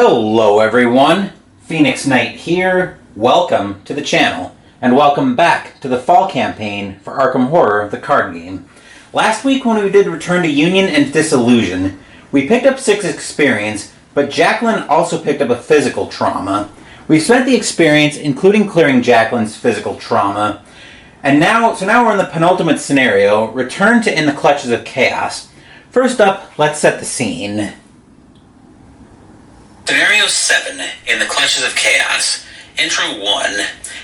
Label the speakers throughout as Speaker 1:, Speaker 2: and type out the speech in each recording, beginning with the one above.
Speaker 1: Hello everyone, Phoenix Knight here. Welcome to the channel, and welcome back to the fall campaign for Arkham Horror, the card game. Last week when we did Return to Union and Disillusion, we picked up 6 experience, but Jacqueline also picked up a physical trauma. We spent the experience, including clearing Jacqueline's physical trauma, and now we're in the penultimate scenario, Return to In the Clutches of Chaos. First up, let's set the scene.
Speaker 2: Scenario 7, In the Clutches of Chaos. Intro 1.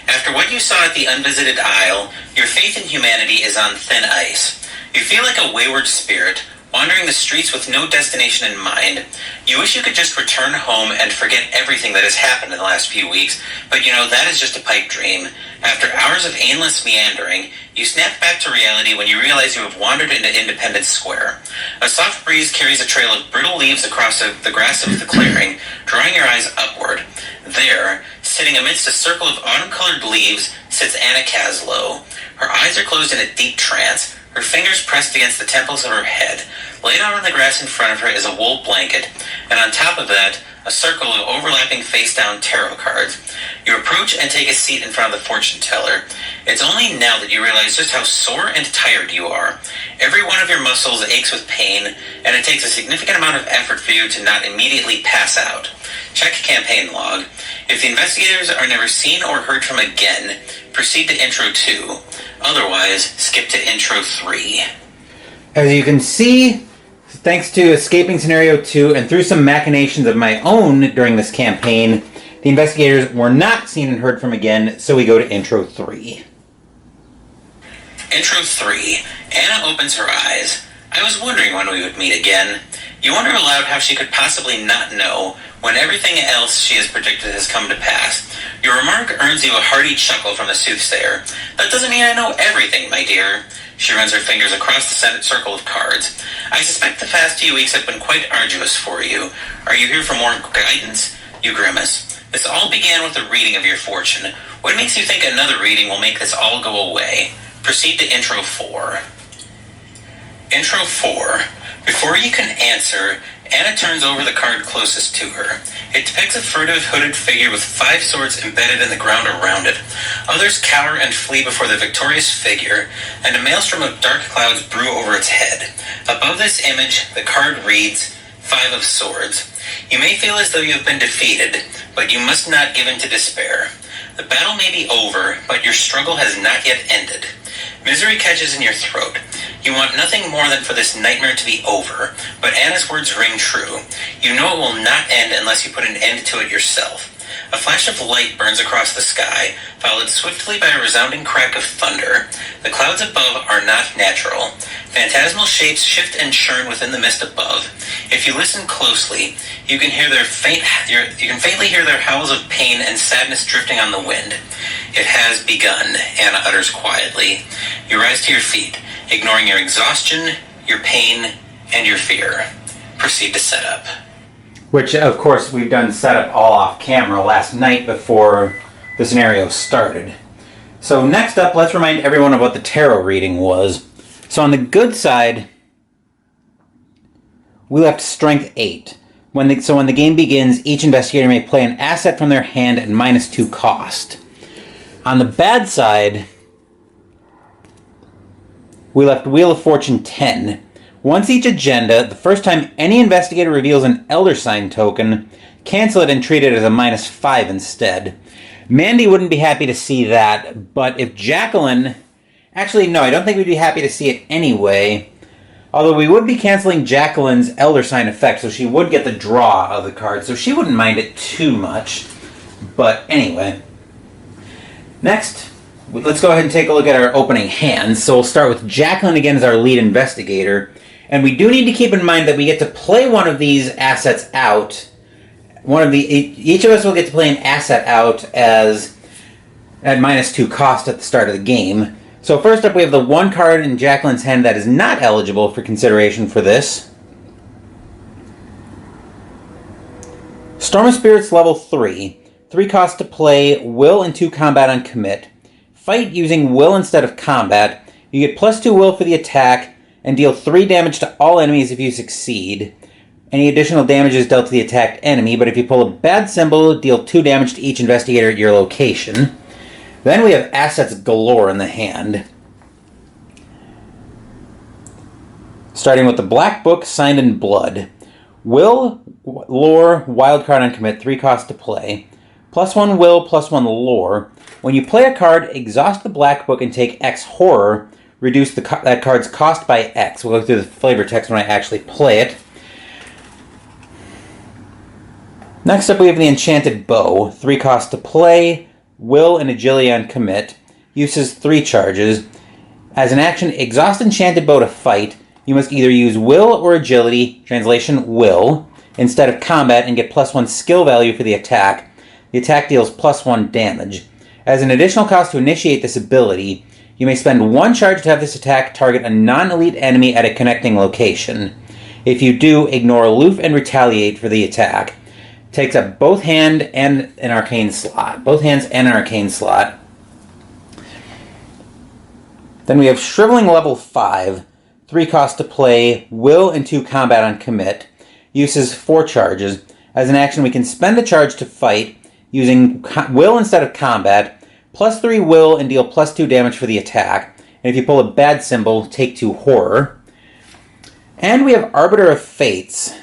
Speaker 2: After what you saw at the Unvisited Isle, your faith in humanity is on thin ice. You feel like a wayward spirit, wandering the streets with no destination in mind. You wish you could just return home and forget everything that has happened in the last few weeks, but you know, that is just a pipe dream. After hours of aimless meandering, you snap back to reality when you realize you have wandered into Independence Square. A soft breeze carries a trail of brittle leaves across the grass of the clearing, drawing your eyes upward. There, sitting amidst a circle of autumn-colored leaves, sits Anna Caslow. Her eyes are closed in a deep trance, her fingers pressed against the temples of her head. Laid out on the grass in front of her is a wool blanket, and on top of that, a circle of overlapping face-down tarot cards. You approach and take a seat in front of the fortune teller. It's only now that you realize just how sore and tired you are. Every one of your muscles aches with pain, and it takes a significant amount of effort for you to not immediately pass out. Check campaign log. If the investigators are never seen or heard from again, proceed to Intro 2. Otherwise, skip to Intro 3.
Speaker 1: As you can see, thanks to escaping Scenario 2 and through some machinations of my own during this campaign, the investigators were not seen and heard from again, so we go to Intro 3.
Speaker 2: Intro 3. Anna opens her eyes. I was wondering when we would meet again. You wonder aloud how she could possibly not know when everything else she has predicted has come to pass. Your remark earns you a hearty chuckle from the soothsayer. That doesn't mean I know everything, my dear. She runs her fingers across the Senate circle of cards. I suspect the past few weeks have been quite arduous for you. Are you here for more guidance? You grimace. This all began with a reading of your fortune. What makes you think another reading will make this all go away? Proceed to Intro 4. Intro 4. Before you can answer, Anna turns over the card closest to her. It depicts a furtive, hooded figure with 5 swords embedded in the ground around it. Others cower and flee before the victorious figure, and a maelstrom of dark clouds brew over its head. Above this image, the card reads, 5 of Swords. You may feel as though you have been defeated, but you must not give in to despair. The battle may be over, but your struggle has not yet ended. Misery catches in your throat. You want nothing more than for this nightmare to be over, but Anna's words ring true. You know it will not end unless you put an end to it yourself. A flash of light burns across the sky, followed swiftly by a resounding crack of thunder. The clouds above are not natural. Phantasmal shapes shift and churn within the mist above. If you listen closely, you can faintly hear their howls of pain and sadness drifting on the wind. It has begun, Anna utters quietly. You rise to your feet, ignoring your exhaustion, your pain, and your fear. Proceed to set up.
Speaker 1: Which, of course, we've done setup all off camera last night before the scenario started. So next up, let's remind everyone of what the tarot reading was. So on the good side, we left Strength 8. When the game begins, each investigator may play an asset from their hand at -2 cost. On the bad side, we left Wheel of Fortune 10. Once each agenda, the first time any investigator reveals an Elder Sign token, cancel it and treat it as a -5 instead. Mandy wouldn't be happy to see that, but if Jacqueline... Actually, no, I don't think we'd be happy to see it anyway. Although we would be canceling Jacqueline's Elder Sign effect, so she would get the draw of the card, so she wouldn't mind it too much. But anyway. Next, let's go ahead and take a look at our opening hands. So we'll start with Jacqueline again as our lead investigator. And we do need to keep in mind that we get to play one of these assets out. Each of us will get to play an asset out at -2 cost at the start of the game. So first up, we have the one card in Jacqueline's hand that is not eligible for consideration for this. Storm of Spirits level 3. 3 cost to play, will and 2 combat on commit. Fight using will instead of combat. You get +2 will for the attack, and deal 3 damage to all enemies if you succeed. Any additional damage is dealt to the attacked enemy, but if you pull a bad symbol, deal 2 damage to each investigator at your location. Then we have assets galore in the hand. Starting with the Black Book, Signed in Blood. Will, Lore, Wildcard on Commit, 3 cost to play. +1 Will, +1 Lore. When you play a card, exhaust the Black Book and take X Horror. Reduce that card's cost by X. We'll go through the flavor text when I actually play it. Next up we have the Enchanted Bow. 3 cost to play. Will and Agility on Commit. Uses 3 charges. As an action, exhaust Enchanted Bow to fight. You must either use Will or Agility, translation Will, instead of combat and get +1 skill value for the attack. The attack deals +1 damage. As an additional cost to initiate this ability, you may spend 1 charge to have this attack target a non-elite enemy at a connecting location. If you do, ignore Aloof and Retaliate for the attack. Takes up both hand and an arcane slot. Both hands and an arcane slot. Then we have Shriveling level 5. 3 cost to play, Will and 2 combat on Commit. Uses 4 charges. As an action, we can spend a charge to fight, using Will instead of combat, +3 Will and deal +2 damage for the attack. And if you pull a bad symbol, take 2 Horror. And we have Arbiter of Fates.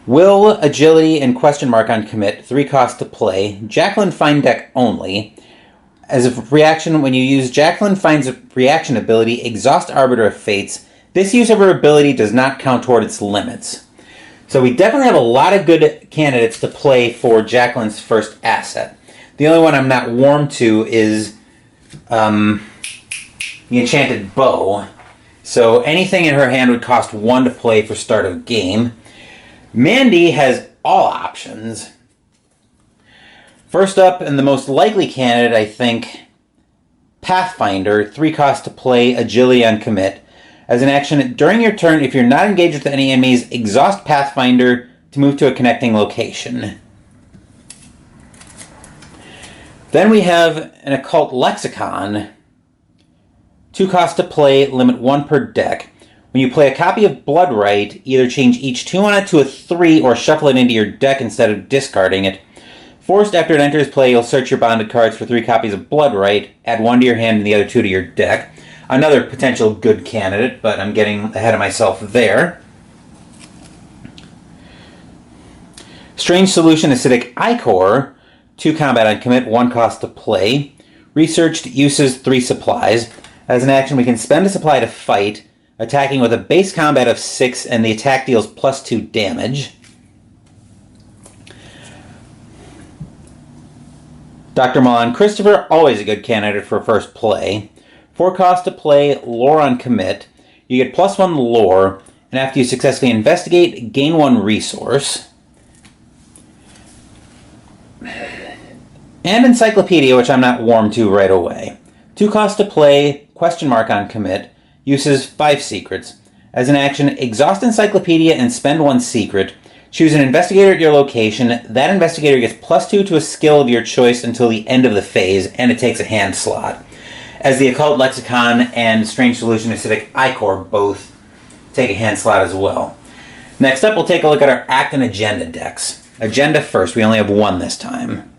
Speaker 1: Will, Agility, and question mark on Commit, 3 cost to play. Jacqueline Find deck only. As a reaction, when you use Jacqueline Find's reaction ability, exhaust Arbiter of Fates. This use of her ability does not count toward its limits. So we definitely have a lot of good candidates to play for Jacqueline's first asset. The only one I'm not warm to is the Enchanted Bow. So anything in her hand would cost 1 to play for start of game. Mandy has all options. First up, and the most likely candidate, I think, Pathfinder, 3 cost to play, Agility on Commit. As an action, during your turn, if you're not engaged with any enemies, exhaust Pathfinder to move to a connecting location. Then we have an Occult Lexicon, 2 cost to play, limit 1 per deck. When you play a copy of Bloodright, either change each 2 on it to a 3 or shuffle it into your deck instead of discarding it. Forced after it enters play, you'll search your bonded cards for 3 copies of Bloodright, add 1 to your hand and the other 2 to your deck. Another potential good candidate, but I'm getting ahead of myself there. Strange Solution Acidic Ichor, 2 combat on Commit, 1 cost to play. Researched, uses 3 supplies. As an action, we can spend a supply to fight, attacking with a base combat of 6, and the attack deals +2 damage. Dr. Milan Christopher, always a good candidate for first play. 4 cost to play, Lore on Commit. You get +1 Lore, and after you successfully investigate, gain 1 resource. And Encyclopedia, which I'm not warm to right away. 2 cost to play, question mark on Commit. Uses 5 secrets. As an action, exhaust Encyclopedia and spend 1 secret. Choose an investigator at your location. That investigator gets +2 to a skill of your choice until the end of the phase, and it takes a hand slot. As the Occult Lexicon and Strange Solution Acidic Ichor both take a hand slot as well. Next up, we'll take a look at our Act and Agenda decks. Agenda first. We only have 1 this time.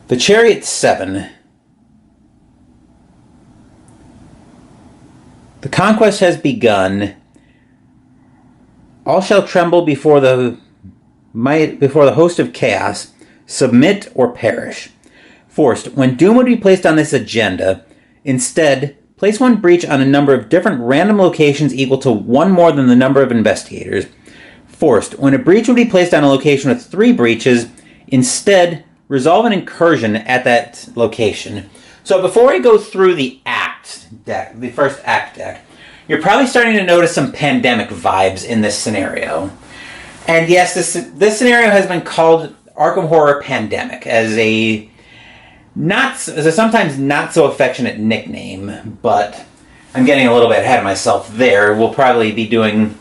Speaker 1: The Chariot 7. The conquest has begun. All shall tremble before the host of chaos. Submit or perish. Forced. When doom would be placed on this agenda, instead, place 1 breach on a number of different random locations equal to 1 more than the number of investigators. Forced. When a breach would be placed on a location with 3 breaches, instead, resolve an incursion at that location. So before I go through the Act deck, the first Act deck, you're probably starting to notice some pandemic vibes in this scenario. And yes, this scenario has been called Arkham Horror Pandemic as a sometimes not so affectionate nickname, but I'm getting a little bit ahead of myself there. We'll probably be doing,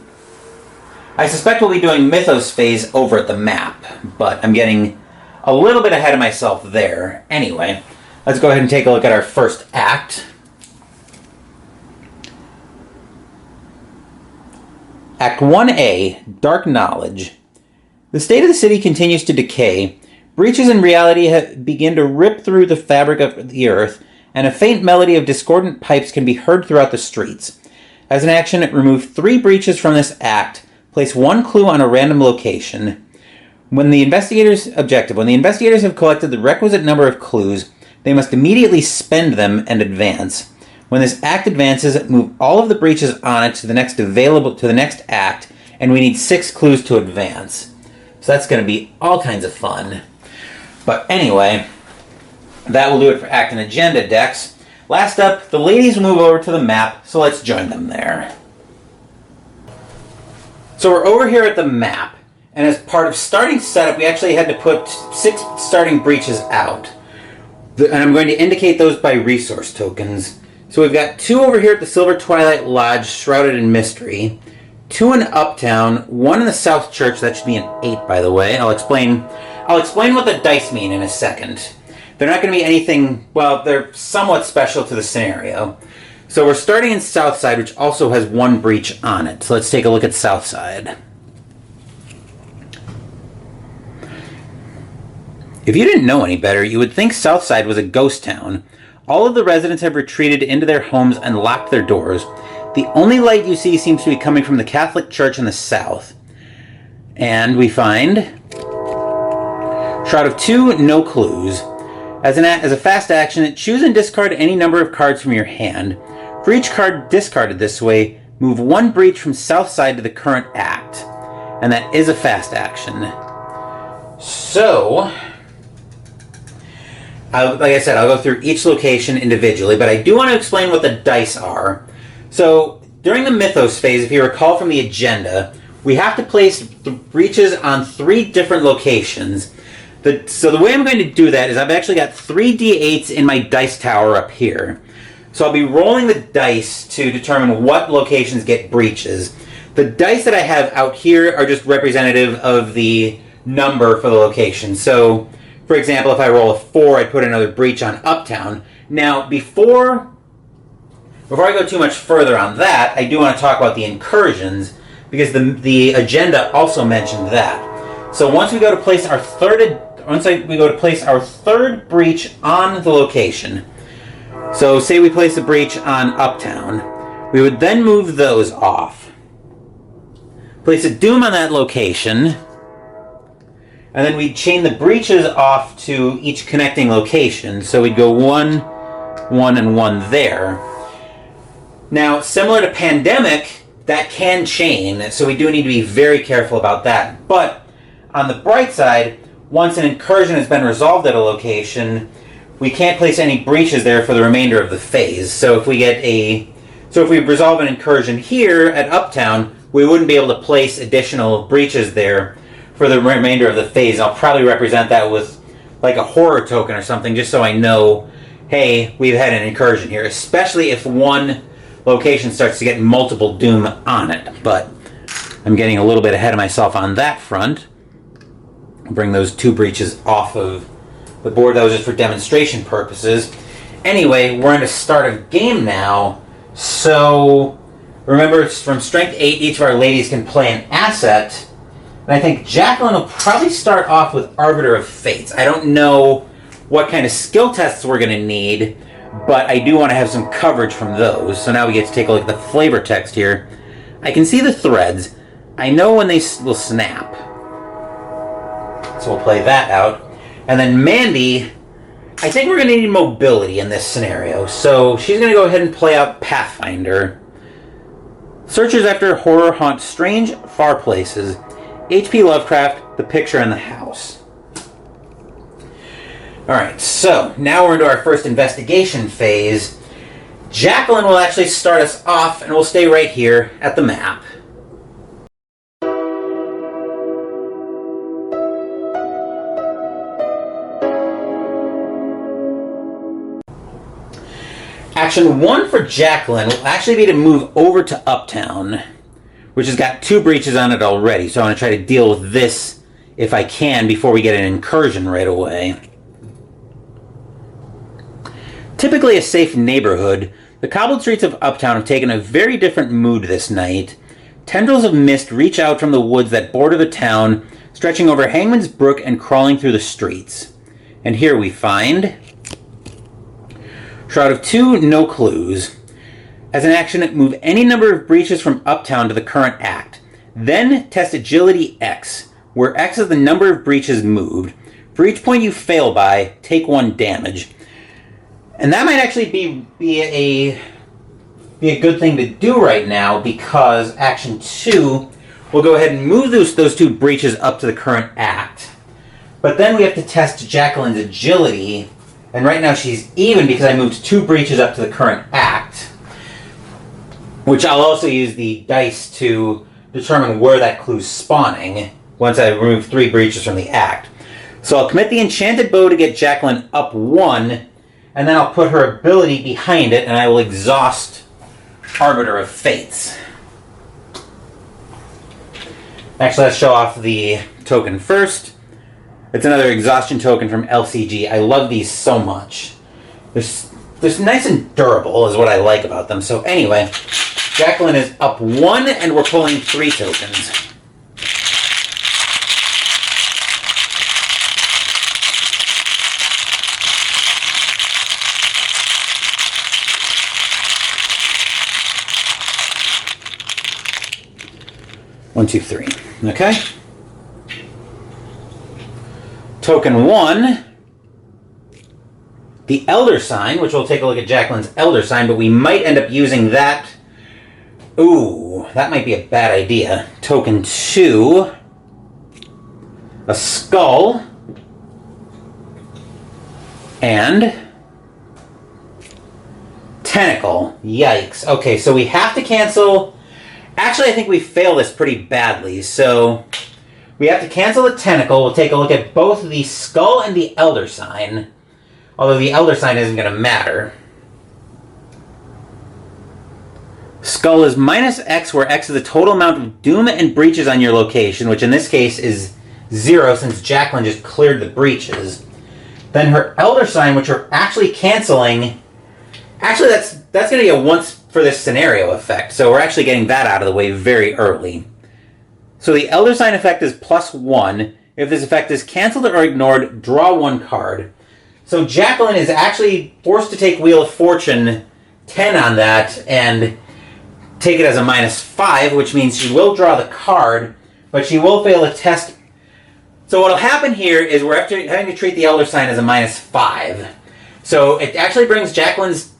Speaker 1: I suspect we'll be doing Mythos phase over at the map, but I'm getting a little bit ahead of myself there. Anyway, let's go ahead and take a look at our first act. Act 1A, Dark Knowledge. The state of the city continues to decay. Breaches in reality begin to rip through the fabric of the earth, and a faint melody of discordant pipes can be heard throughout the streets. As an action, remove 3 breaches from this act. Place 1 clue on a random location. When the investigators have collected the requisite number of clues, they must immediately spend them and advance. When this act advances, move all of the breaches on it to the next act, and we need 6 clues to advance. So that's going to be all kinds of fun. But anyway, that will do it for act and agenda decks. Last up, the ladies will move over to the map, so let's join them there. So we're over here at the map, and as part of starting setup, we actually had to put 6 starting breaches out. And I'm going to indicate those by resource tokens. So we've got 2 over here at the Silver Twilight Lodge, shrouded in mystery. 2 in Uptown, 1 in the South Church. That should be an 8, by the way. I'll explain what the dice mean in a second. They're not going to be anything, well, they're somewhat special to the scenario. So we're starting in Southside, which also has 1 breach on it. So let's take a look at Southside. If you didn't know any better, you would think Southside was a ghost town. All of the residents have retreated into their homes and locked their doors. The only light you see seems to be coming from the Catholic Church in the south. And we find Shroud of 2, no clues. As a fast action, choose and discard any number of cards from your hand. For each card discarded this way, move 1 breach from Southside to the current act. And that is a fast action. So, like I said, I'll go through each location individually, but I do want to explain what the dice are. So, during the Mythos phase, if you recall from the agenda, we have to place the breaches on 3 different locations. So the way I'm going to do that is I've actually got 3 d8s in my dice tower up here. So I'll be rolling the dice to determine what locations get breaches. The dice that I have out here are just representative of the number for the location. So, for example, if I roll a 4, I put another breach on Uptown. Now, before I go too much further on that, I do want to talk about the incursions, because the agenda also mentioned that. So once we go to place our third breach on the location, so say we place a breach on Uptown, we would then move those off. Place a doom on that location, and then we'd chain the breaches off to each connecting location. So we'd go 1, 1, and 1 there. Now, similar to Pandemic, that can chain, so we do need to be very careful about that. But on the bright side, once an incursion has been resolved at a location, we can't place any breaches there for the remainder of the phase. So if we resolve an incursion here at Uptown, we wouldn't be able to place additional breaches there for the remainder of the phase. I'll probably represent that with like a horror token or something, just so I know, hey, we've had an incursion here, especially if one location starts to get multiple doom on it. But I'm getting a little bit ahead of myself on that front. I'll bring those 2 breaches off of the board. That was just for demonstration purposes. Anyway, we're in the start of game now. So remember, it's from Strength 8, each of our ladies can play an asset. And I think Jacqueline will probably start off with Arbiter of Fates. I don't know what kind of skill tests we're going to need, but I do want to have some coverage from those. So now we get to take a look at the flavor text here. I can see the threads. I know when they will snap. So we'll play that out. And then Mandy, I think we're going to need mobility in this scenario. So she's going to go ahead and play out Pathfinder. Searchers after horror haunt strange, far places. H.P. Lovecraft, The Picture in the House. Alright, so now we're into our first investigation phase. Jacqueline will actually start us off, and we'll stay right here at the map. Action 1 for Jacqueline will actually be to move over to Uptown, which has got 2 breaches on it already. So I want to try to deal with this if I can before we get an incursion right away. Typically a safe neighborhood, the cobbled streets of Uptown have taken a very different mood this night. Tendrils of mist reach out from the woods that border the town, stretching over Hangman's Brook and crawling through the streets. And here we find Shroud of 2, no clues. As an action, move any number of breaches from Uptown to the current act. Then test Agility X, where X is the number of breaches moved. For each point you fail by, take 1 damage. And that might actually be a good thing to do right now, because action 2 will go ahead and move those 2 breaches up to the current act. But then we have to test Jacqueline's agility, and right now she's even because I moved 2 breaches up to the current act, which I'll also use the dice to determine where that clue's spawning once I remove 3 breaches from the act. So I'll commit the Enchanted Bow to get Jacqueline up 1, and then I'll put her ability behind it, and I will exhaust Arbiter of Fates. Actually, let's show off the token first. It's another exhaustion token from LCG. I love these so much. They're nice and durable is what I like about them. So anyway, Jacqueline is up 1, and we're pulling 3 tokens. One, two, three. Okay. Token 1, the Elder Sign, which we'll take a look at Jacqueline's Elder Sign, but we might end up using that. Ooh, that might be a bad idea. Token 2, a Skull, and Tentacle. Yikes. Okay, so we have to cancel. Actually, I think we fail this pretty badly, so we have to cancel the Tentacle. We'll take a look at both the Skull and the Elder Sign, although the Elder Sign isn't going to matter. Skull is minus X, where X is the total amount of doom and breaches on your location, which in this case is 0 since Jacqueline just cleared the breaches. Then her Elder Sign, which we're actually canceling. Actually, that's going to be a once for this scenario effect, so we're actually getting that out of the way very early. So the Elder Sign effect is +1. If this effect is canceled or ignored, draw 1 card. So Jacqueline is actually forced to take Wheel of Fortune 10 on that and take it as a -5, which means she will draw the card, but she will fail a test. So what will happen here is we're having to treat the Elder Sign as a -5. So it actually brings Jacqueline's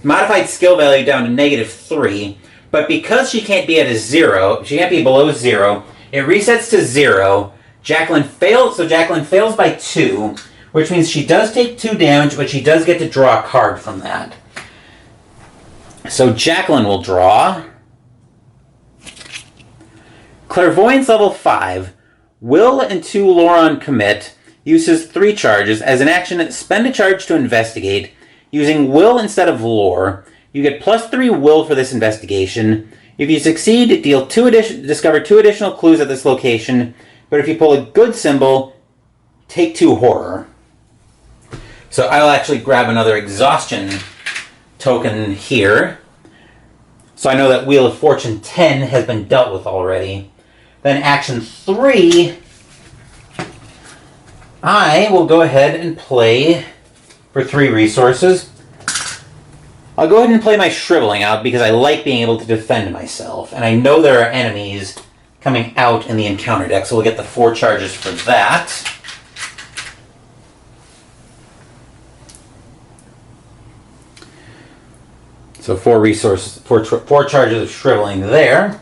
Speaker 1: modified skill value down to -3, but because she can't be at a 0, she can't be below 0, it resets to 0. Jacqueline fails, so Jacqueline fails by 2, which means she does take 2 damage, but she does get to draw a card from that. So Jacqueline will draw Clairvoyance level 5. Will and 2 Loron commit. Uses 3 charges. As an action, spend a charge to investigate. Using Will instead of Lore. You get +3 Will for this investigation. If you succeed, discover 2 additional clues at this location. But if you pull a good symbol, take 2 Horror. So I'll actually grab another exhaustion token here. So I know that Wheel of Fortune 10 has been dealt with already. Then action 3, I will go ahead and play for 3 resources. I'll go ahead and play my Shriveling out because I like being able to defend myself. And I know there are enemies coming out in the encounter deck, so we'll get the 4 charges for that. So 4 resources, 4 charges of Shriveling there.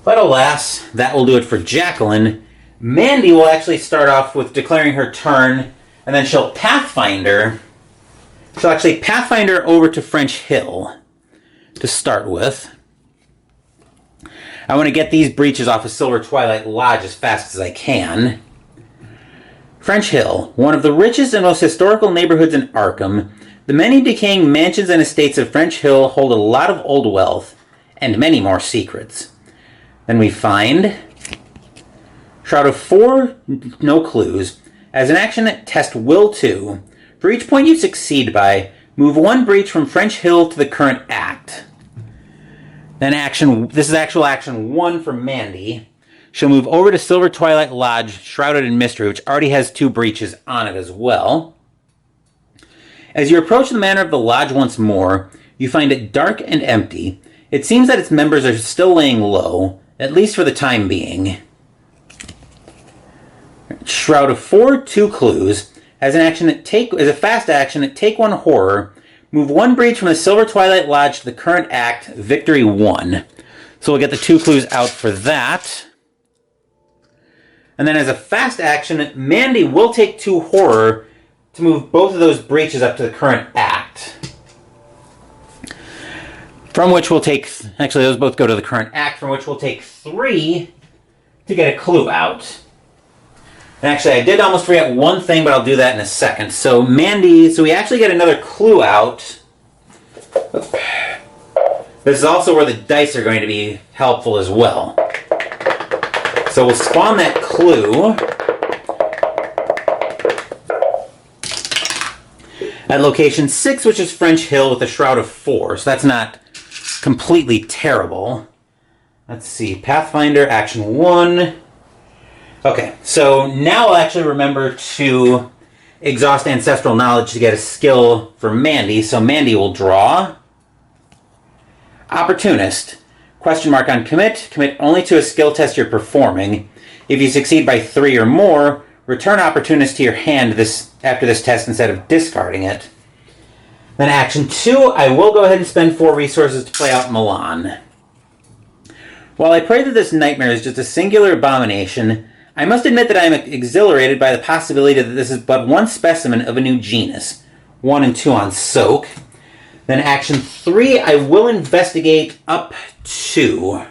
Speaker 1: But alas, that will do it for Jacqueline. Mandy will actually start off with declaring her turn, and then she'll Pathfinder. She'll actually Pathfinder over to French Hill to start with. I want to get these breaches off of Silver Twilight Lodge as fast as I can. French Hill, one of the richest and most historical neighborhoods in Arkham. The many decaying mansions and estates of French Hill hold a lot of old wealth, and many more secrets. Then we find Shroud of 4, no clues. As an action, test Will 2. For each point you succeed by, move 1 breach from French Hill to the current act. Then this is actual action 1 for Mandy. She'll move over to Silver Twilight Lodge, shrouded in mystery, which already has 2 breaches on it as well. As you approach the manor of the lodge once more, you find it dark and empty. It seems that its members are still laying low, at least for the time being. Shroud of 4, 2 clues. As a fast action, take 1 horror. Move 1 breach from the Silver Twilight Lodge to the current act, victory 1. So we'll get the 2 clues out for that. And then as a fast action, Mandy will take 2 horror to move both of those breaches up to the current act. From which we'll take... Actually, those both go to the current act, from which we'll take 3 to get a clue out. And actually, I did almost forget one thing, but I'll do that in a second. So we actually get another clue out. This is also where the dice are going to be helpful as well. So we'll spawn that clue at location 6, which is French Hill with a Shroud of 4. So that's not completely terrible. Let's see. Pathfinder, action 1. Okay, so now I'll actually remember to exhaust Ancestral Knowledge to get a skill for Mandy. So Mandy will draw. Opportunist. Question mark on commit. Commit only to a skill test you're performing. If you succeed by 3 or more, return Opportunist to your hand after this test instead of discarding it. Then action 2, I will go ahead and spend 4 resources to play out Milan. While I pray that this nightmare is just a singular abomination, I must admit that I am exhilarated by the possibility that this is but one specimen of a new genus. 1 and 2 on Soak. Then action 3, I will investigate up to...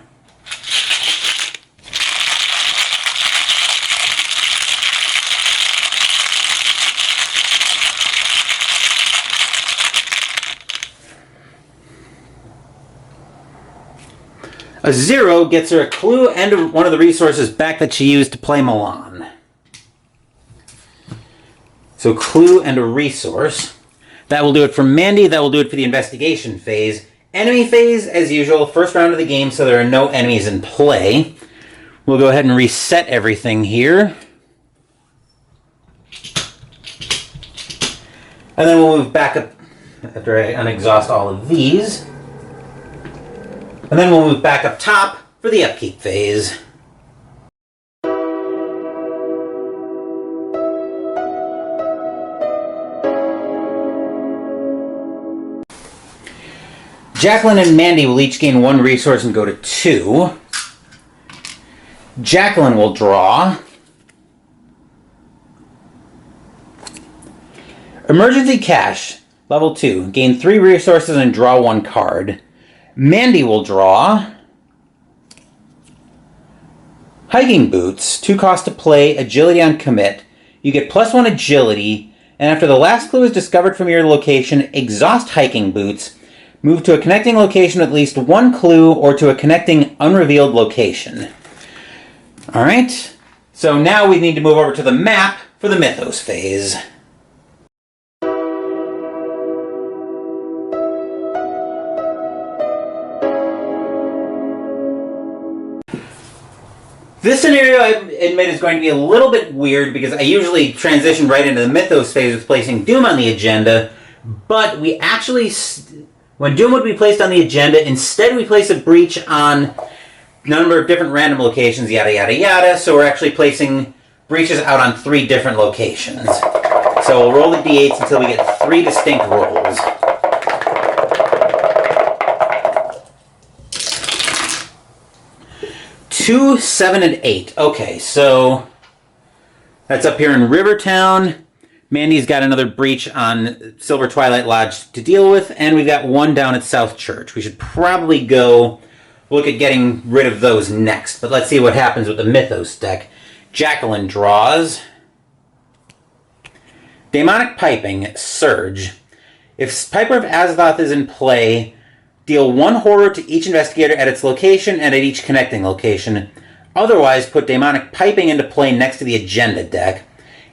Speaker 1: A 0 gets her a clue and one of the resources back that she used to play Milan. So clue and a resource. That will do it for Mandy. That will do it for the investigation phase. Enemy phase, as usual, first round of the game, so there are no enemies in play. We'll go ahead and reset everything here. And then we'll move back up after I unexhaust all of these. And then we'll move back up top for the upkeep phase. Jacqueline and Mandy will each gain 1 resource and go to 2. Jacqueline will draw. Emergency Cash, level 2. Gain 3 resources and draw 1 card. Mandy will draw. Hiking Boots, 2 cost to play, agility on commit. You get +1 agility, and after the last clue is discovered from your location, exhaust Hiking Boots. Move to a connecting location with at least 1 clue or to a connecting unrevealed location. Alright, so now we need to move over to the map for the Mythos phase. This scenario, I admit, is going to be a little bit weird because I usually transition right into the Mythos phase with placing Doom on the agenda, but we actually, when Doom would be placed on the agenda, instead we place a breach on a number of different random locations, yada yada yada, so we're actually placing breaches out on 3 different locations. So we'll roll the d8s until we get 3 distinct rolls. 2, 7, and 8. Okay, so that's up here in Rivertown. Mandy's got another breach on Silver Twilight Lodge to deal with, and we've got 1 down at South Church. We should probably go look at getting rid of those next, but let's see what happens with the Mythos deck. Jacqueline draws. Demonic Piping, Surge. If Piper of Azathoth is in play, deal 1 horror to each investigator at its location and at each connecting location. Otherwise, put Demonic Piping into play next to the agenda deck.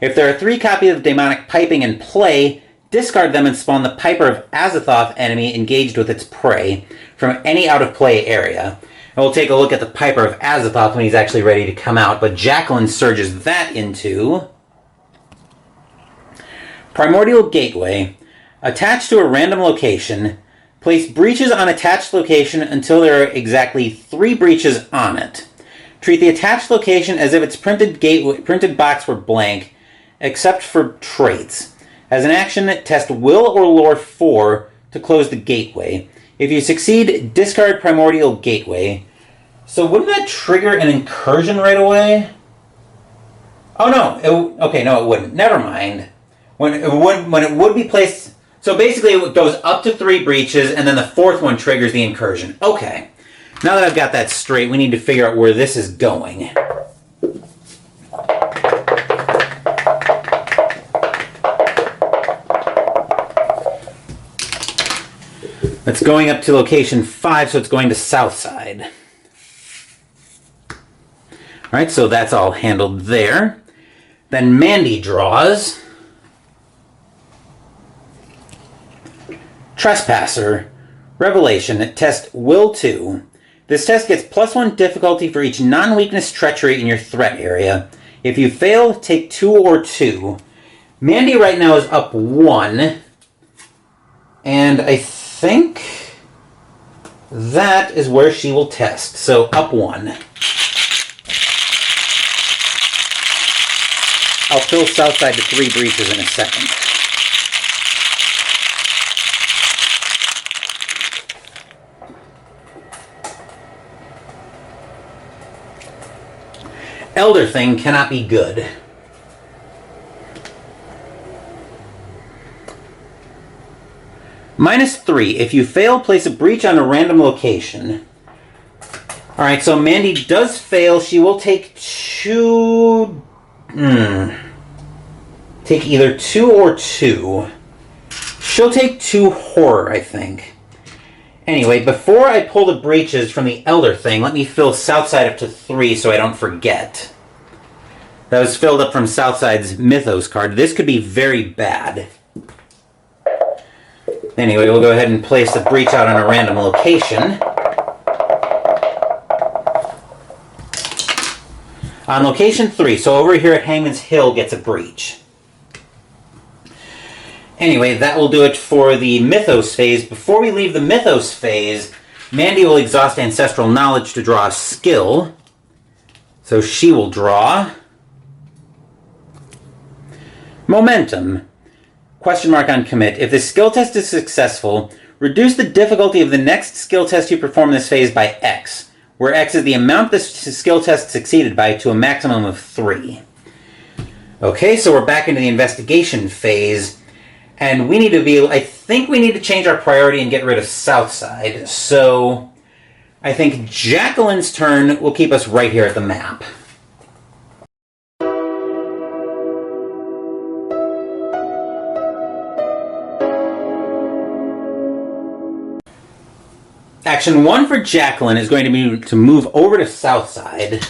Speaker 1: If there are 3 copies of Demonic Piping in play, discard them and spawn the Piper of Azathoth enemy engaged with its prey. from any out-of-play area. And we'll take a look at the Piper of Azathoth when he's actually ready to come out, but Jacqueline surges that into Primordial Gateway. Attached to a random location, place breaches on attached location until there are exactly 3 breaches on it. Treat the attached location as if its printed box were blank, except for traits. As an action, test Will or Lore 4 to close the gateway. If you succeed, discard Primordial Gateway. So wouldn't that trigger an incursion right away? Oh no, no it wouldn't. Never mind. When it would be placed... So basically it goes up to 3 breaches, and then the 4th one triggers the incursion. Okay. Now that I've got that straight, we need to figure out where this is going. It's going up to location 5, so it's going to south side. Alright, so that's all handled there. Then Mandy draws Trespasser, Revelation, test Will 2. This test gets +1 difficulty for each non-weakness treachery in your threat area. If you fail, take 2 or 2. Mandy right now is up 1. And I think that is where she will test. So up 1. I'll fill Southside to 3 breaches in a second. Elder Thing cannot be good. -3. If you fail, place a breach on a random location. Alright, so Mandy does fail. She will take 2... Take either 2 or 2. She'll take 2 horror, I think. Anyway, before I pull the breaches from the Elder Thing, let me fill Southside up to 3 so I don't forget. That was filled up from Southside's Mythos card. This could be very bad. Anyway, we'll go ahead and place the breach out on a random location. On location 3, so over here at Hangman's Hill gets a breach. Anyway, that will do it for the Mythos phase. Before we leave the Mythos phase, Mandy will exhaust Ancestral Knowledge to draw a skill. So she will draw Momentum. Question mark on commit. If the skill test is successful, reduce the difficulty of the next skill test you perform this phase by X, where X is the amount the skill test succeeded by, to a maximum of 3. Okay, so we're back into the investigation phase. And we need to be, I think we need to change our priority and get rid of Southside. So I think Jacqueline's turn will keep us right here at the map. Action 1 for Jacqueline is going to be to move over to Southside.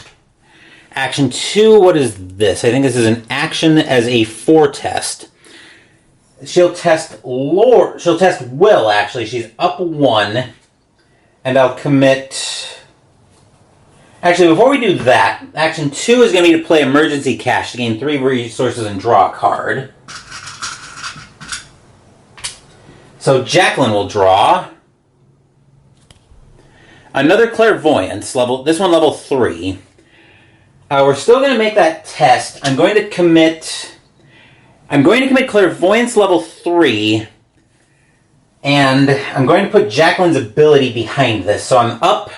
Speaker 1: Action 2, what is this? I think this is an action as a foretest. She'll test Lore. She'll test Will, actually. She's up 1. And I'll commit... Actually, before we do that, action 2 is going to be to play Emergency Cash to gain 3 resources and draw a card. So Jacqueline will draw another Clairvoyance, this one level 3. We're still going to make that test. I'm going to commit Clairvoyance level 3, and I'm going to put Jacqueline's ability behind this. So I'm up,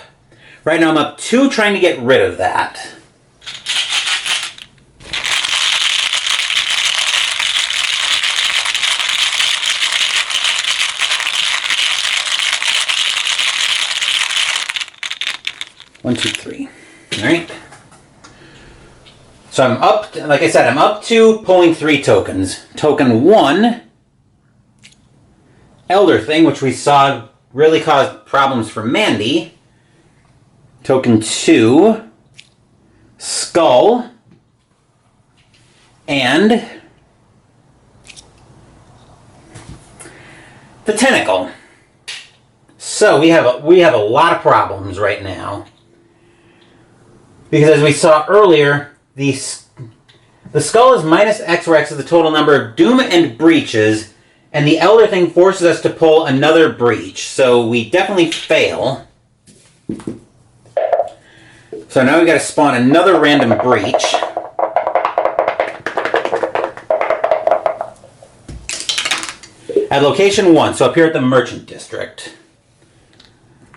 Speaker 1: right now I'm up 2 trying to get rid of that. One, two, three. All right. So I'm up, like I said, I'm up 2, pulling 3 tokens. Token 1, Elder Thing, which we saw really caused problems for Mandy. Token 2, Skull. And the Tentacle. So So we have a lot of problems right now. Because as we saw earlier, the skull is minus X, where X is the total number of doom and breaches, and the Elder thing forces us to pull another breach. So we definitely fail. So now we've got to spawn another random breach. At location 1, so up here at the Merchant District.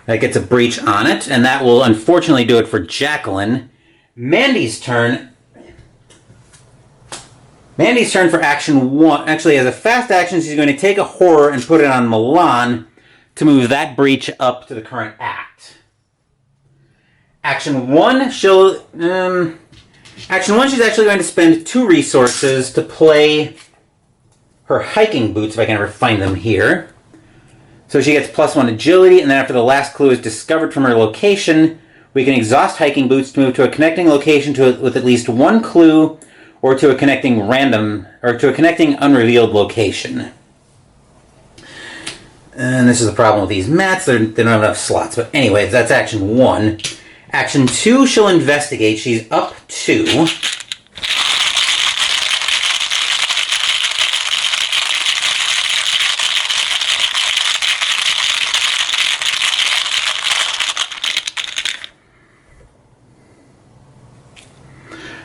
Speaker 1: That gets a breach on it, and that will unfortunately do it for Jacqueline. Mandy's turn. Mandy's turn for action 1. Actually, as a fast action, she's going to take a horror and put it on Milan to move that breach up to the current act. Action 1, she'll... action 1, she's actually going to spend 2 resources to play her hiking boots, if I can ever find them here. So she gets +1 agility, and then after the last clue is discovered from her location, we can exhaust hiking boots to move to a connecting location with at least 1 clue, or to a connecting unrevealed location. And this is the problem with these mats, they don't have enough slots. But anyways, that's action 1. Action 2, she'll investigate. She's up 2.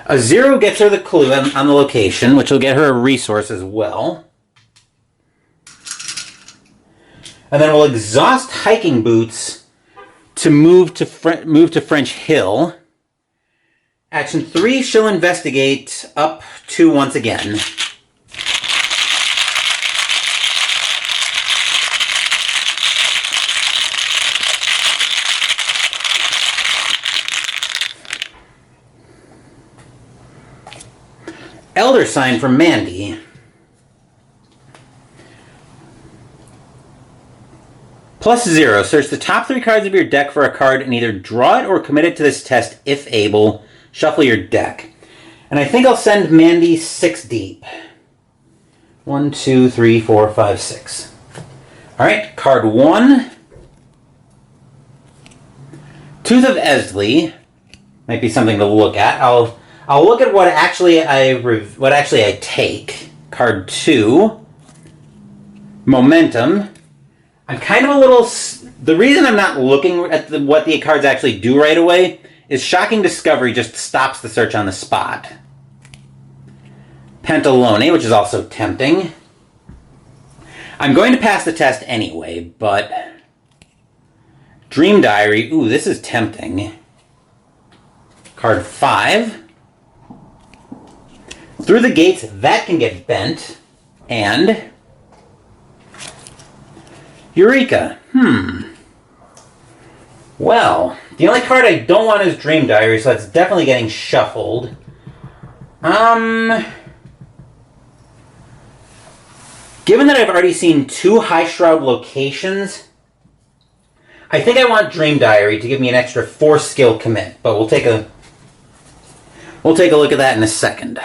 Speaker 1: A 0 gets her the clue on the location, which will get her a resource as well. And then we'll exhaust hiking boots to move to French Hill. Action 3, she'll investigate up 2 once again. Elder sign from Mandy. +0. Search the top 3 cards of your deck for a card and either draw it or commit it to this test if able. Shuffle your deck. And I think I'll send Mandy 6 deep. 1, 2, 3, 4, 5, 6. Alright, card 1. Tooth of Esley. Might be something to look at. I'll look at what actually I take. Card 2. Momentum. I'm kind of a little... The reason I'm not looking at what the cards actually do right away is Shocking Discovery just stops the search on the spot. Pentalone, which is also tempting. I'm going to pass the test anyway, but... Dream Diary. Ooh, this is tempting. Card 5. Through the Gates, that can get bent. And... Eureka. Well, the only card I don't want is Dream Diary, so that's definitely getting shuffled. Given that I've already seen 2 High Shroud locations, I think I want Dream Diary to give me an extra 4 skill commit, but we'll take a look at that in a second.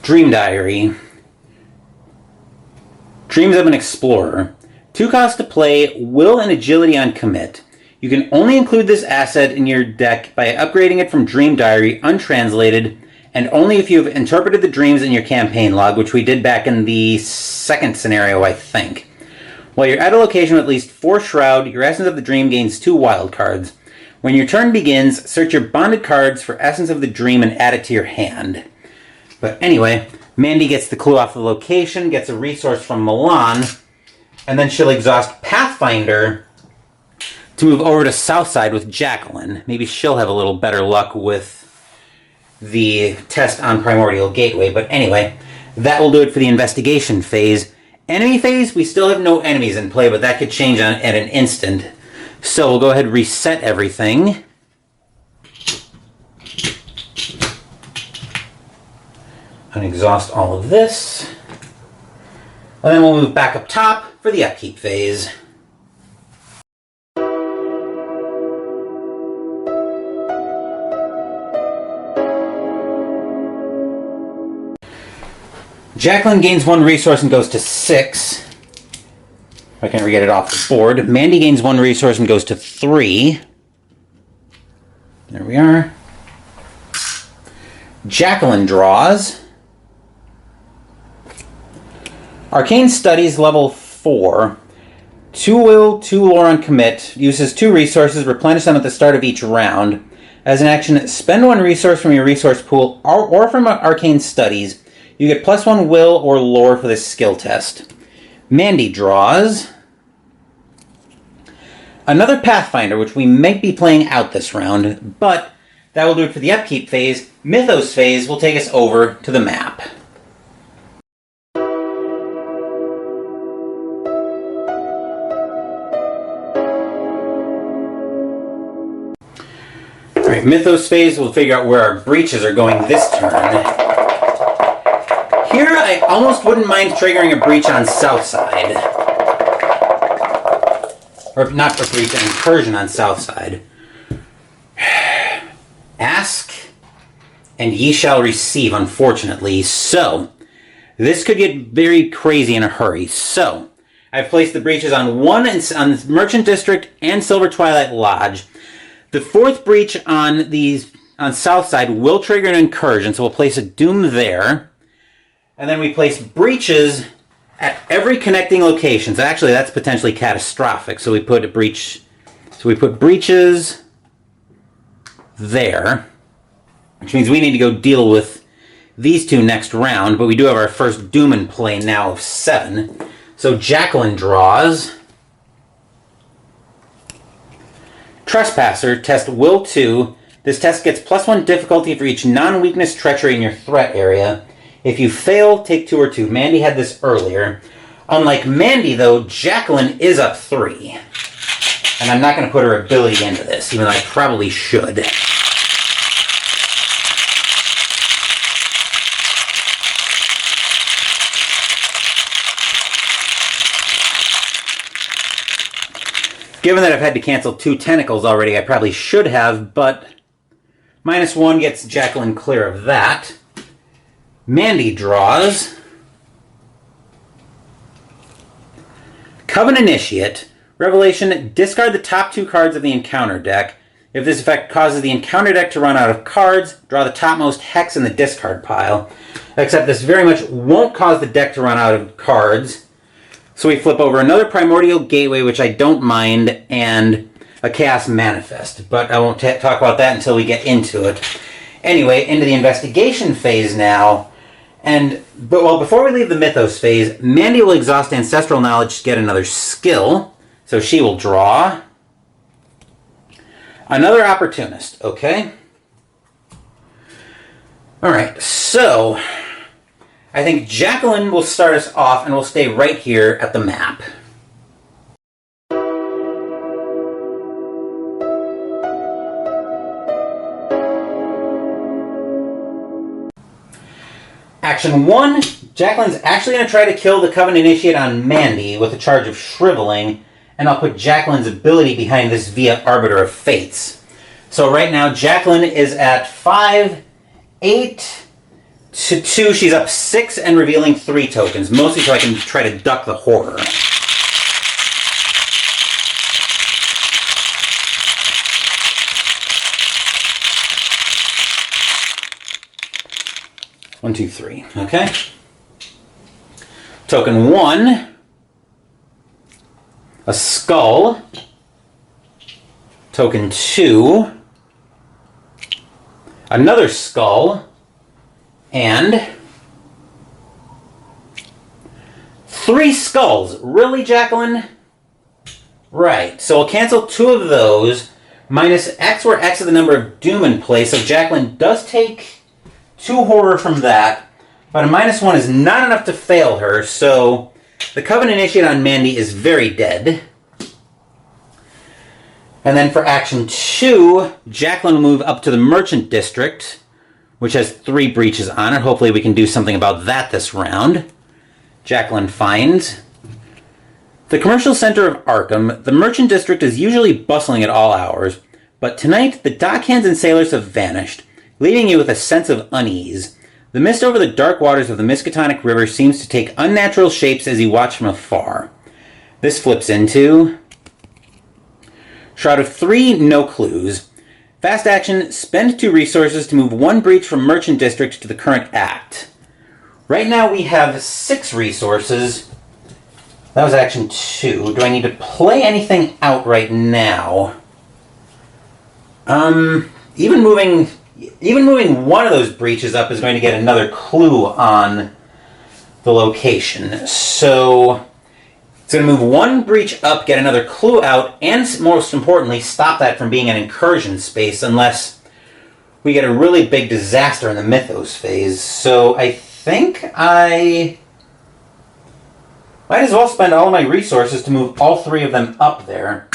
Speaker 1: Dream Diary. Dreams of an Explorer. 2 costs to play, Will and Agility on commit. You can only include this asset in your deck by upgrading it from Dream Diary, untranslated, and only if you have interpreted the dreams in your campaign log, which we did back in the second scenario, I think. While you're at a location with at least 4 Shroud, your Essence of the Dream gains 2 wild cards. When your turn begins, search your bonded cards for Essence of the Dream and add it to your hand. But anyway, Mandy gets the clue off the location, gets a resource from Milan, and then she'll exhaust Pathfinder to move over to Southside with Jacqueline. Maybe she'll have a little better luck with the test on Primordial Gateway. But anyway, that will do it for the investigation phase. Enemy phase, we still have no enemies in play, but that could change at an instant. So we'll go ahead and reset everything. And exhaust all of this. And then we'll move back up top for the upkeep phase. Jacqueline gains 1 resource and goes to 6. If I can ever get it off the board. Mandy gains 1 resource and goes to 3. There we are. Jacqueline draws. Arcane Studies level 4. 2 will, 2 lore on commit. Uses 2 resources. Replenish them at the start of each round. As an action, spend 1 resource from your resource pool or from Arcane Studies. You get +1 will or lore for this skill test. Mandy draws. Another Pathfinder, which we might be playing out this round, but that will do it for the upkeep phase. Mythos phase will take us over to the map. Alright, Mythos phase, we'll figure out where our breaches are going this turn. Here, I almost wouldn't mind triggering a breach on south side. Or not a breach, an incursion on south side. Ask, and ye shall receive, unfortunately. So, this could get very crazy in a hurry. So, I've placed the breaches on Merchant District and Silver Twilight Lodge. The 4th breach on south side will trigger an incursion, so we'll place a doom there. And then we place breaches at every connecting location. So actually that's potentially catastrophic. So we put a breach. So we put breaches there. Which means we need to go deal with these 2 next round. But we do have our first doom in play now of 7. So Jacqueline draws. Trespasser, test will 2. This test gets +1 difficulty for each non-weakness treachery in your threat area. If you fail, take 2 or 2. Mandy had this earlier. Unlike Mandy, though, Jacqueline is up 3. And I'm not going to put her ability into this, even though I probably should. Given that I've had to cancel 2 tentacles already, I probably should have, but -1 gets Jacqueline clear of that. Mandy draws. Coven Initiate. Revelation, discard the top 2 cards of the encounter deck. If this effect causes the encounter deck to run out of cards, draw the topmost hex in the discard pile. Except this very much won't cause the deck to run out of cards. So we flip over another Primordial Gateway, which I don't mind, and a Chaos Manifest. But I won't talk about that until we get into it. Anyway, into the investigation phase now. But before we leave the Mythos phase, Mandy will exhaust Ancestral Knowledge to get another skill. So she will draw. Another Opportunist, okay? Alright, so I think Jacqueline will start us off and we'll stay right here at the map. Action 1, Jacqueline's actually going to try to kill the Coven Initiate on Mandy with a charge of Shriveling, and I'll put Jacqueline's ability behind this via Arbiter of Fates. So right now, Jacqueline is at 5, 8 to 2. She's up 6 and revealing 3 tokens, mostly so I can try to duck the Horror. One, two, three. Okay. Token 1. A skull. Token 2. Another skull. And 3 skulls. Really, Jacqueline? Right. So we'll cancel 2 of those. Minus X, where X is the number of doom in play. So Jacqueline does take 2 horror from that, but a -1 is not enough to fail her, so the Coven Initiate on Mandy is very dead. And then for action 2, Jacqueline will move up to the Merchant District, which has 3 breaches on it. Hopefully we can do something about that this round. Jacqueline finds. The commercial center of Arkham, the merchant district is usually bustling at all hours, but tonight the dockhands and sailors have vanished, leaving you with a sense of unease. The mist over the dark waters of the Miskatonic River seems to take unnatural shapes as you watch from afar. This flips into Shroud of 3, no clues. Fast action, spend 2 resources to move 1 breach from Merchant District to the current act. Right now we have 6 resources. That was action 2. Do I need to play anything out right now? Even moving one of those breaches up is going to get another clue on the location. So it's going to move 1 breach up, get another clue out, and most importantly, stop that from being an incursion space unless we get a really big disaster in the Mythos phase. So I think I might as well spend all of my resources to move all 3 of them up there.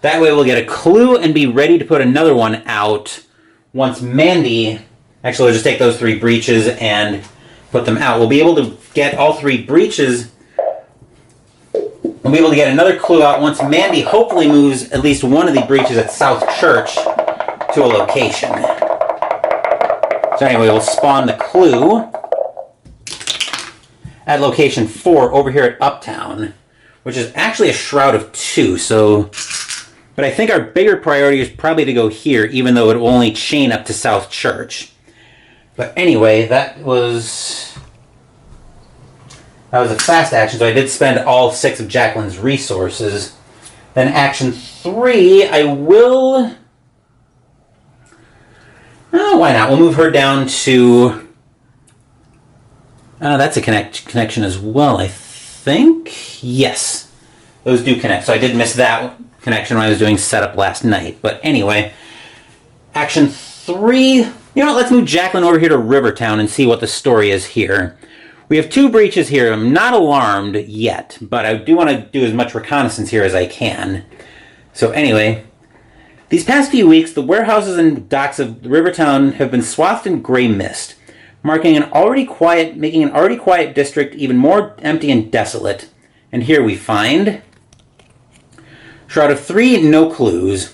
Speaker 1: That way we'll get a clue and be ready to put another one out once Mandy... Actually, we'll just take those 3 breaches and put them out. We'll be able to get all 3 breaches. We'll be able to get another clue out once Mandy hopefully moves at least one of the breaches at South Church to a location. So anyway, we'll spawn the clue at location 4 over here at Uptown, which is actually a Shroud of 2, so... But I think our bigger priority is probably to go here, even though it will only chain up to South Church. But anyway, that was a fast action, so I did spend all 6 of Jacqueline's resources. Then action 3, I will... Oh, why not? We'll move her down to... that's a connection as well, I think. Yes, those do connect. So I did miss that connection when I was doing setup last night. But anyway, action 3... You know what, let's move Jacqueline over here to Rivertown and see what the story is here. We have 2 breaches here. I'm not alarmed yet, but I do want to do as much reconnaissance here as I can. So anyway, these past few weeks, the warehouses and docks of Rivertown have been swathed in gray mist, making an already quiet district even more empty and desolate. And here we find Shroud of 3, no clues.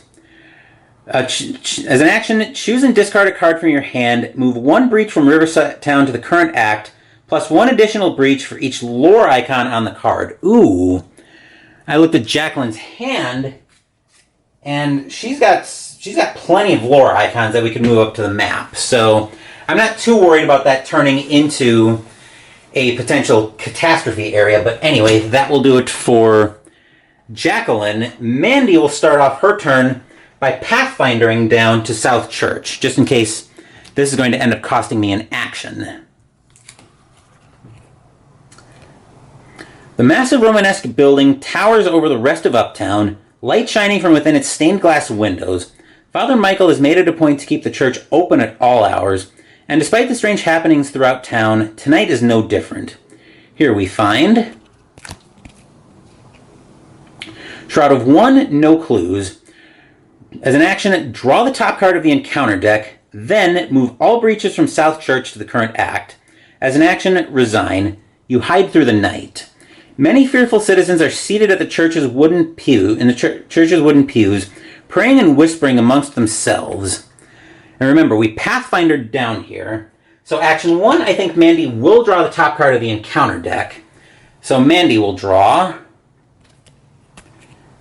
Speaker 1: As an action, choose and discard a card from your hand. Move 1 breach from Rivertown to the current act, plus 1 additional breach for each lore icon on the card. Ooh. I looked at Jacqueline's hand, and she's got plenty of lore icons that we can move up to the map. So I'm not too worried about that turning into a potential catastrophe area. But anyway, that will do it for Jacqueline. Mandy will start off her turn by pathfindering down to South Church, just in case this is going to end up costing me an action. The massive Romanesque building towers over the rest of Uptown, light shining from within its stained glass windows. Father Michael has made it a point to keep the church open at all hours, and despite the strange happenings throughout town, tonight is no different. Here we find Shroud of 1, no clues. As an action, draw the top card of the encounter deck, then move all breaches from South Church to the current act. As an action, resign. You hide through the night. Many fearful citizens are seated at the church's wooden pews, praying and whispering amongst themselves. And remember, we pathfindered down here. So action 1, I think Mandy will draw the top card of the encounter deck. So Mandy will draw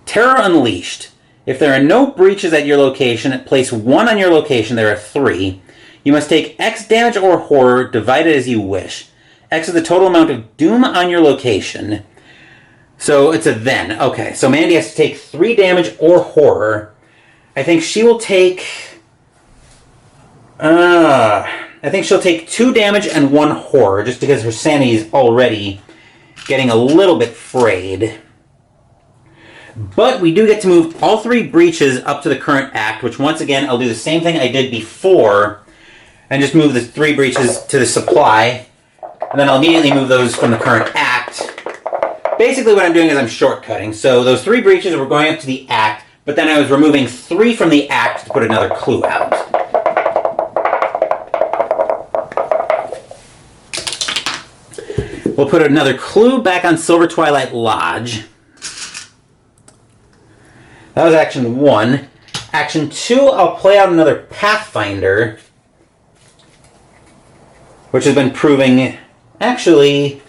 Speaker 1: Terror Unleashed. If there are no breaches at your location, place 1 on your location. There are 3. You must take X damage or horror, divided as you wish. X is the total amount of doom on your location. So it's a then. Okay, so Mandy has to take 3 damage or horror. I think she will take... I think she'll take 2 damage and 1 horror, just because her sanity is already getting a little bit frayed. But we do get to move all 3 breaches up to the current act, which once again, I'll do the same thing I did before, and just move the 3 breaches to the supply, and then I'll immediately move those from the current act. Basically what I'm doing is I'm shortcutting. So those 3 breaches were going up to the act, but then I was removing 3 from the act to put another clue out. We'll put another clue back on Silver Twilight Lodge. That was action 1. Action 2, I'll play out another Pathfinder, which has been proving... Actually...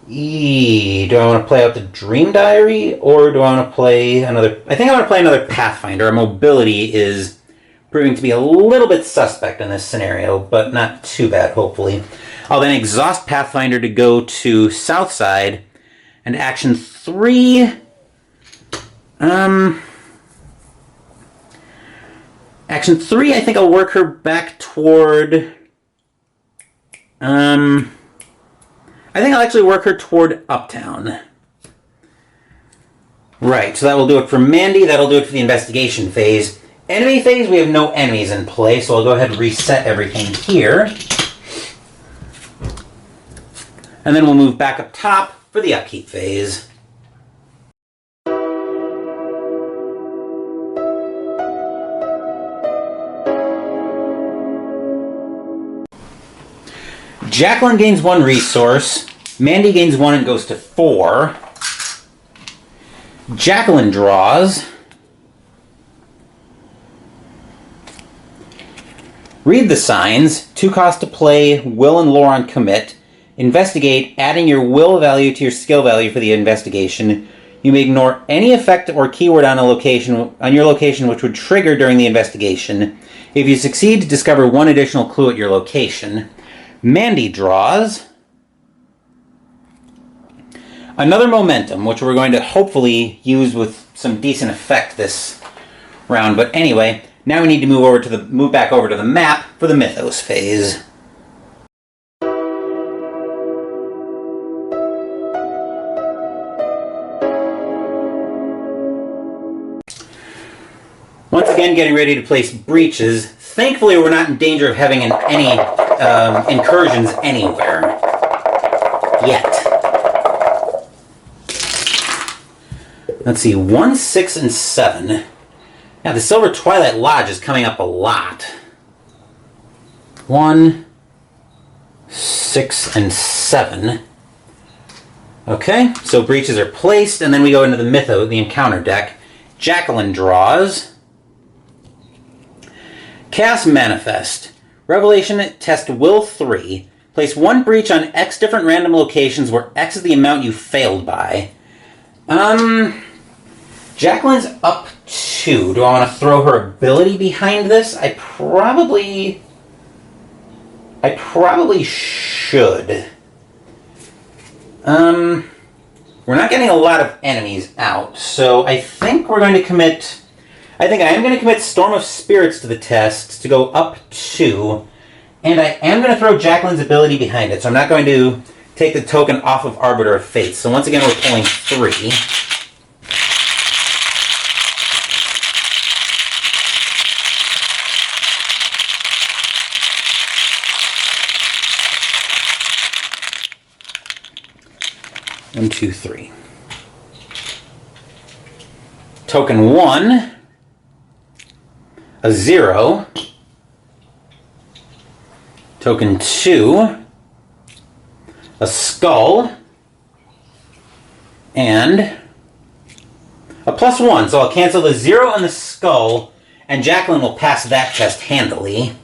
Speaker 1: do I want to play out the Dream Diary, or do I want to play another... I think I want to play another Pathfinder. Our mobility is proving to be a little bit suspect in this scenario, but not too bad, hopefully. I'll then exhaust Pathfinder to go to Southside, and action 3... Action 3, I think I'll work her back toward... I think I'll actually work her toward Uptown. Right, so that will do it for Mandy. That'll do it for the investigation phase. Enemy phase, we have no enemies in play, so I'll go ahead and reset everything here. And then we'll move back up top for the upkeep phase. Jacqueline gains 1 resource. Mandy gains 1 and goes to 4. Jacqueline draws. Read the signs. 2 cost to play. Will and lore on commit. Investigate, adding your will value to your skill value for the investigation. You may ignore any effect or keyword on your location which would trigger during the investigation. If you succeed, discover 1 additional clue at your location. Mandy draws another momentum, which we're going to hopefully use with some decent effect this round. But anyway, now we need to move back over to the map for the Mythos phase. Once again, getting ready to place breaches. Thankfully, we're not in danger of having any incursions anywhere yet. Let's see, 1, 6, and 7. Now, the Silver Twilight Lodge is coming up a lot. 1, 6, and 7. Okay, so breaches are placed, and then we go into the encounter deck. Jacqueline draws. Cast Manifest. Revelation test Will 3. Place 1 breach on X different random locations where X is the amount you failed by. Jacqueline's up 2. Do I want to throw her ability behind this? I probably should. We're not getting a lot of enemies out, so I think we're going to commit... I think I am going to commit Storm of Spirits to the test to go up 2, and I am going to throw Jacqueline's ability behind it, so I'm not going to take the token off of Arbiter of Fate. So once again, we're pulling 3. One, 2, 3. Token 1. A 0. Token 2. A skull. And a +1. So I'll cancel the 0 and the skull, and Jacqueline will pass that test handily.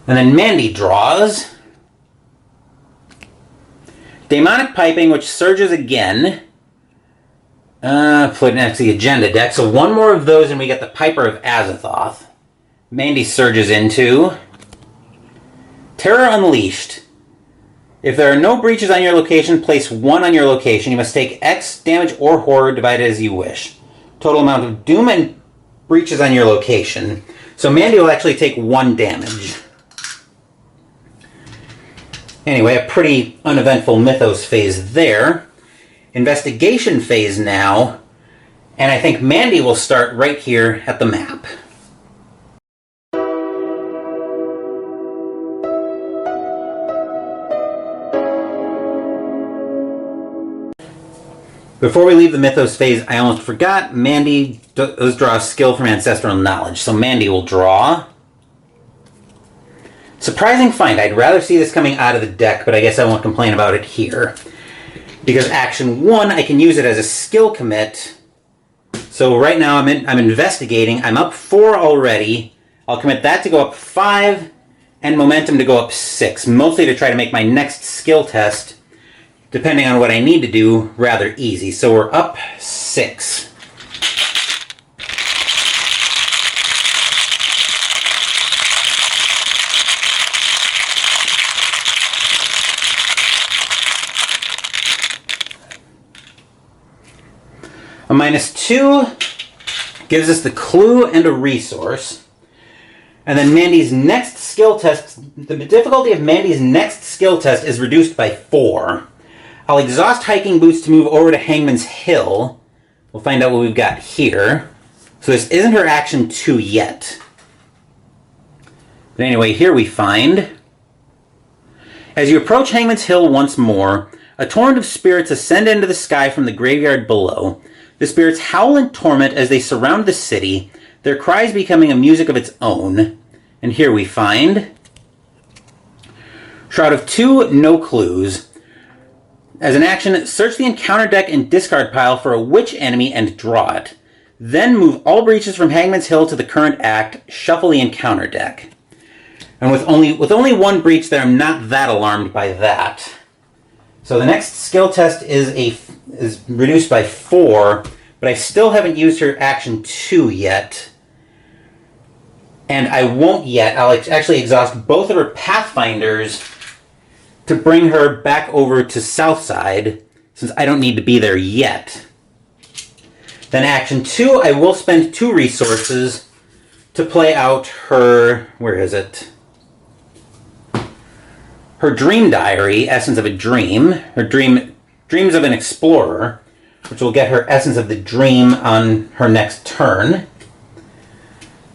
Speaker 1: And then Mandy draws. Demonic Piping, which surges again. Put next to the agenda deck. So 1 more of those and we get the Piper of Azathoth. Mandy surges into Terror Unleashed. If there are no breaches on your location, place 1 on your location. You must take X damage or horror divided as you wish. Total amount of doom and breaches on your location. So Mandy will actually take 1 damage. Anyway, a pretty uneventful Mythos phase there. Investigation phase now, and I think Mandy will start right here at the map. Before we leave the Mythos phase, I almost forgot, Mandy does draw a skill from Ancestral Knowledge. So Mandy will draw Surprising find. I'd rather see this coming out of the deck, but I guess I won't complain about it here. Because action 1, I can use it as a skill commit. So right now I'm investigating. I'm up 4 already. I'll commit that to go up 5, and momentum to go up 6. Mostly to try to make my next skill test, depending on what I need to do, rather easy. So we're up 6. A -2 gives us the clue and a resource. And then Mandy's next skill test, the difficulty of Mandy's next skill test is reduced by 4. I'll exhaust hiking boots to move over to Hangman's Hill. We'll find out what we've got here. So this isn't her action 2 yet. But anyway, here we find, as you approach Hangman's Hill once more, a torrent of spirits ascend into the sky from the graveyard below. The spirits howl in torment as they surround the city, their cries becoming a music of its own. And here we find Shroud of 2, no clues. As an action, search the encounter deck and discard pile for a witch enemy and draw it. Then move all breaches from Hangman's Hill to the current act, shuffle the encounter deck. And with only 1 breach there, I'm not that alarmed by that. So the next skill test is reduced by 4, but I still haven't used her action 2 yet. And I won't yet. I'll actually exhaust both of her Pathfinders to bring her back over to Southside, since I don't need to be there yet. Then action 2, I will spend 2 resources to play out her, where is it? Her Dream Diary, Essence of a Dream. Her Dreams of an Explorer, which will get her Essence of the Dream on her next turn.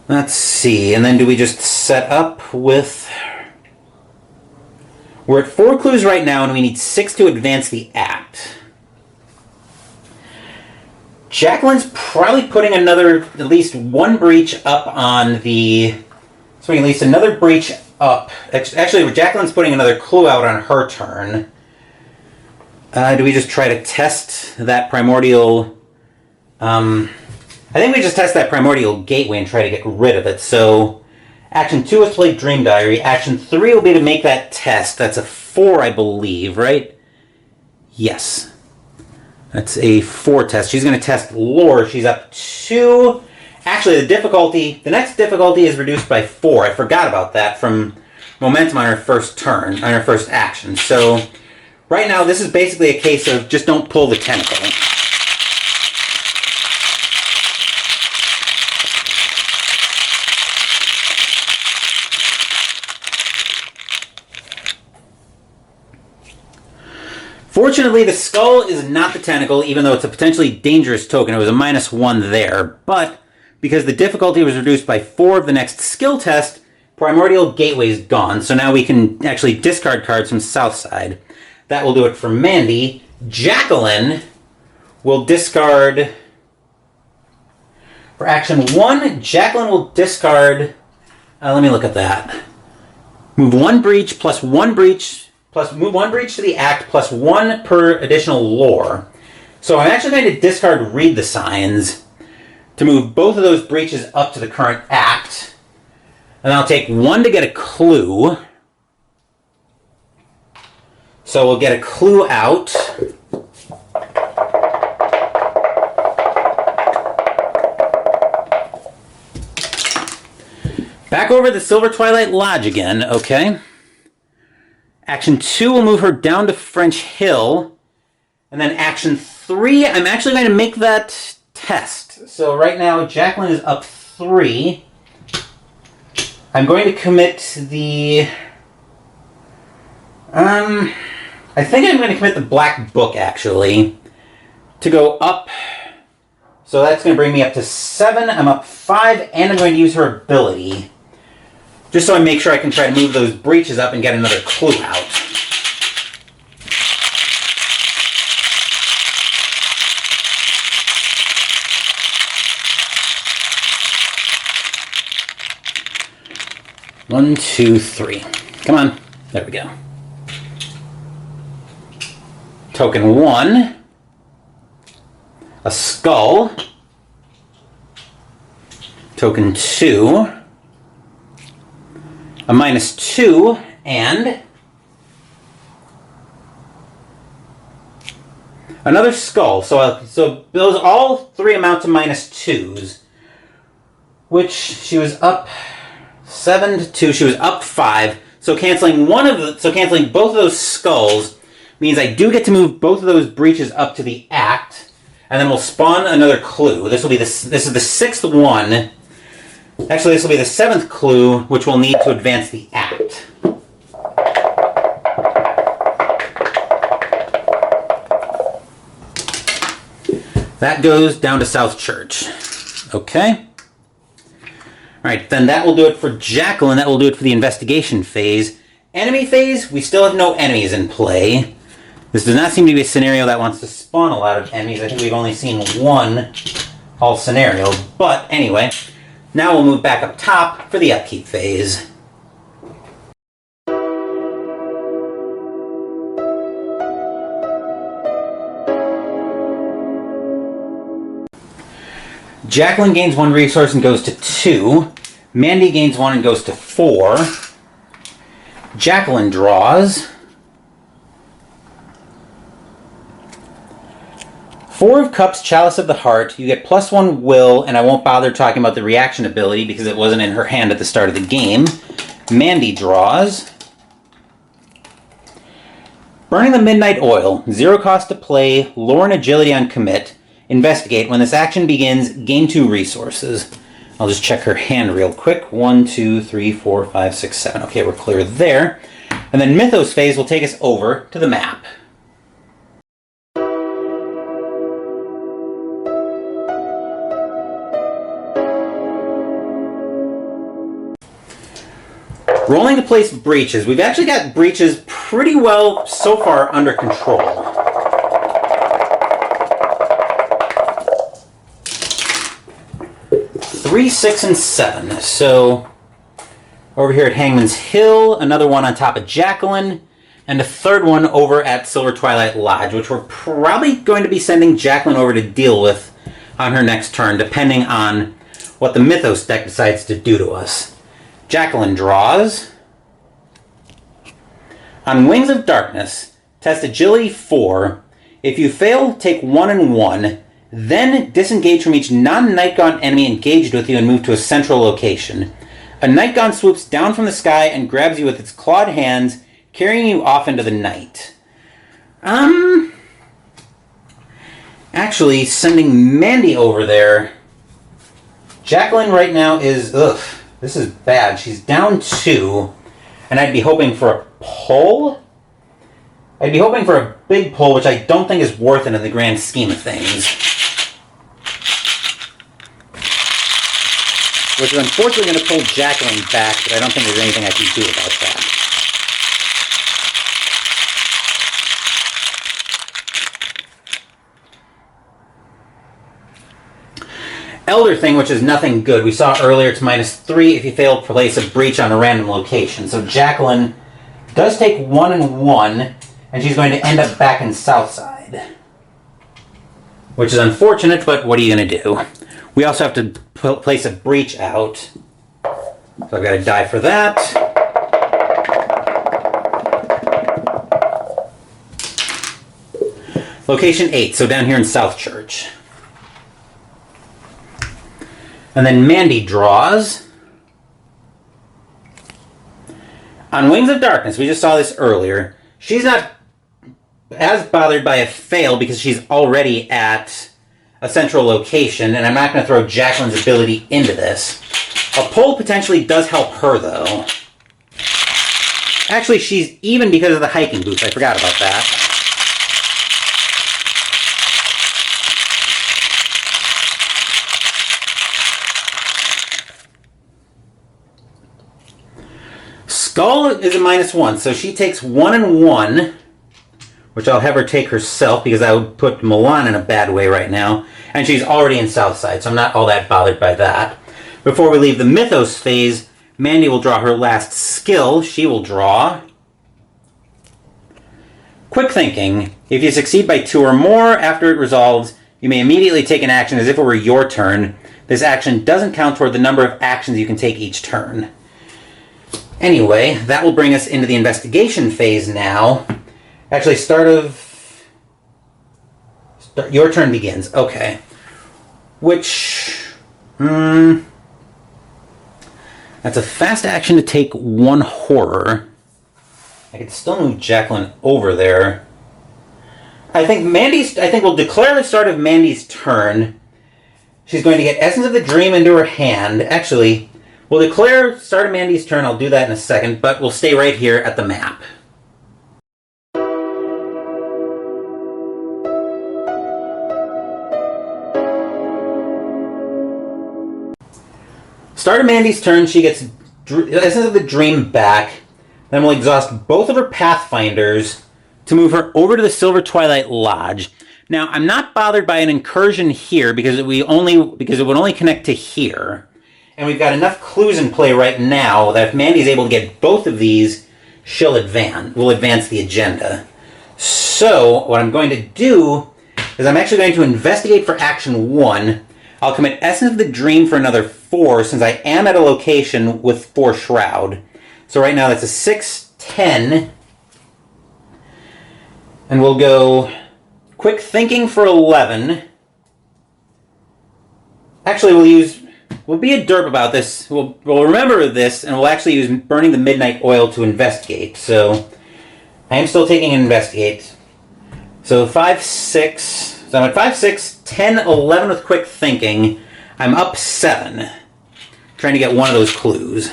Speaker 1: Let's see, and then do we just set up with... We're at 4 clues right now, and we need 6 to advance the act. Jacqueline's probably putting at least 1 breach up on the... So at least another breach up. Actually, Jacqueline's putting another clue out on her turn. Do we just try to test that primordial... I think we just test that primordial gateway and try to get rid of it. So, action 2 is to play Dream Diary. Action 3 will be to make that test. That's a 4, I believe, right? Yes. That's a 4 test. She's going to test lore. She's up 2. Actually, the next difficulty is reduced by 4. I forgot about that from momentum on her first turn, on her first action. So, right now, this is basically a case of just don't pull the tentacle. Fortunately, the skull is not the tentacle, even though it's a potentially dangerous token. It was a -1 there. But because the difficulty was reduced by 4 of the next skill test, Primordial Gateway's gone. So now we can actually discard cards from Southside. That will do it for Mandy. Jacqueline will discard... For action 1, Jacqueline will discard... let me look at that. Move 1 breach plus 1 breach... move 1 breach to the act, plus 1 per additional lore. So I'm actually going to discard Read the Signs to move both of those breaches up to the current act. And I'll take 1 to get a clue. So we'll get a clue out. Back over to the Silver Twilight Lodge again, okay. Action 2 will move her down to French Hill. And then action 3, I'm actually going to make that test. So right now, Jacqueline is up 3. I'm going to commit the... I think I'm going to commit the Black Book, actually, to go up. So that's going to bring me up to 7. I'm up 5, and I'm going to use her ability. Just so I make sure I can try to move those breaches up and get another clue out. One, two, three. Come on. There we go. Token 1. A skull. Token 2. A -2. And another skull. So those all 3 amount to -2s. Which she was up 7 to 2. She was up 5. So canceling both of those skulls means I do get to move both of those breaches up to the act, and then we'll spawn another clue. This is the 6th one. Actually, this will be the 7th clue, which we'll need to advance the act. That goes down to South Church. Okay. Alright, then that will do it for Jacqueline. That will do it for the investigation phase. Enemy phase, we still have no enemies in play. This does not seem to be a scenario that wants to spawn a lot of enemies. I think we've only seen one whole scenario. But anyway, now we'll move back up top for the upkeep phase. Jacqueline gains 1 resource and goes to 2. Mandy gains 1 and goes to 4. Jacqueline draws 4 of Cups, Chalice of the Heart. You get +1 will, and I won't bother talking about the reaction ability because it wasn't in her hand at the start of the game. Mandy draws Burning the Midnight Oil. 0 cost to play, lore and agility on commit. Investigate. When this action begins, gain 2 resources. I'll just check her hand real quick. 1, 2, 3, 4, 5, 6, 7. Okay, we're clear there. And then Mythos phase will take us over to the map. Rolling to place breaches. We've actually got breaches pretty well so far under control. Three, 6, and 7. So over here at Hangman's Hill, another one on top of Jacqueline, and a third one over at Silver Twilight Lodge, which we're probably going to be sending Jacqueline over to deal with on her next turn, depending on what the Mythos deck decides to do to us. Jacqueline draws. On Wings of Darkness, test Agility 4. If you fail, take 1 and 1. Then disengage from each non-Nightgaunt enemy engaged with you and move to a central location. A Nightgaunt swoops down from the sky and grabs you with its clawed hands, carrying you off into the night. Actually, sending Mandy over there. Jacqueline right now is... this is bad. She's down 2, and I'd be hoping for a pull? I'd be hoping for a big pull, which I don't think is worth it in the grand scheme of things. Which is unfortunately going to pull Jacqueline back, but I don't think there's anything I can do about that. Elder Thing, which is nothing good. We saw earlier it's -3 if you fail to place a breach on a random location. So Jacqueline does take 1 and 1, and she's going to end up back in Southside. Which is unfortunate, but what are you going to do? We also have to place a breach out. So I've got to die for that. Location 8, so down here in South Church. And then Mandy draws. On Wings of Darkness, we just saw this earlier. She's not as bothered by a fail because she's already at a central location, and I'm not going to throw Jacqueline's ability into this. A pull potentially does help her, though. Actually, she's even because of the hiking boots. I forgot about that. Skull is a -1, so she takes 1 and 1, which I'll have her take herself because that would put Milan in a bad way right now. And she's already in Southside, so I'm not all that bothered by that. Before we leave the Mythos phase, Mandy will draw her last skill. She will draw Quick Thinking. If you succeed by 2 or more after it resolves, you may immediately take an action as if it were your turn. This action doesn't count toward the number of actions you can take each turn. Anyway, that will bring us into the investigation phase now. Actually, your turn begins. Okay. Which... that's a fast action to take 1 horror. I could still move Jacqueline over there. I think we'll declare the start of Mandy's turn. She's going to get Essence of the Dream into her hand. Actually, we'll declare start of Mandy's turn. I'll do that in a second, but we'll stay right here at the map. Start of Mandy's turn, she gets Essence of the Dream back. Then we'll exhaust both of her Pathfinders to move her over to the Silver Twilight Lodge. Now, I'm not bothered by an incursion here because it would only connect to here. And we've got enough clues in play right now that if Mandy's able to get both of these, we'll advance the agenda. So, what I'm going to do is I'm actually going to investigate for action 1. I'll commit Essence of the Dream for another 4, since I am at a location with 4 Shroud. So right now that's a 6, 10. And we'll go Quick Thinking for 11. Actually, we'll be a derp about this. We'll remember this, and we'll actually use Burning the Midnight Oil to investigate. So I am still taking an investigate. So 5, 6. So I'm at 5, 6, 10, 11 with Quick Thinking. I'm up 7. Trying to get one of those clues.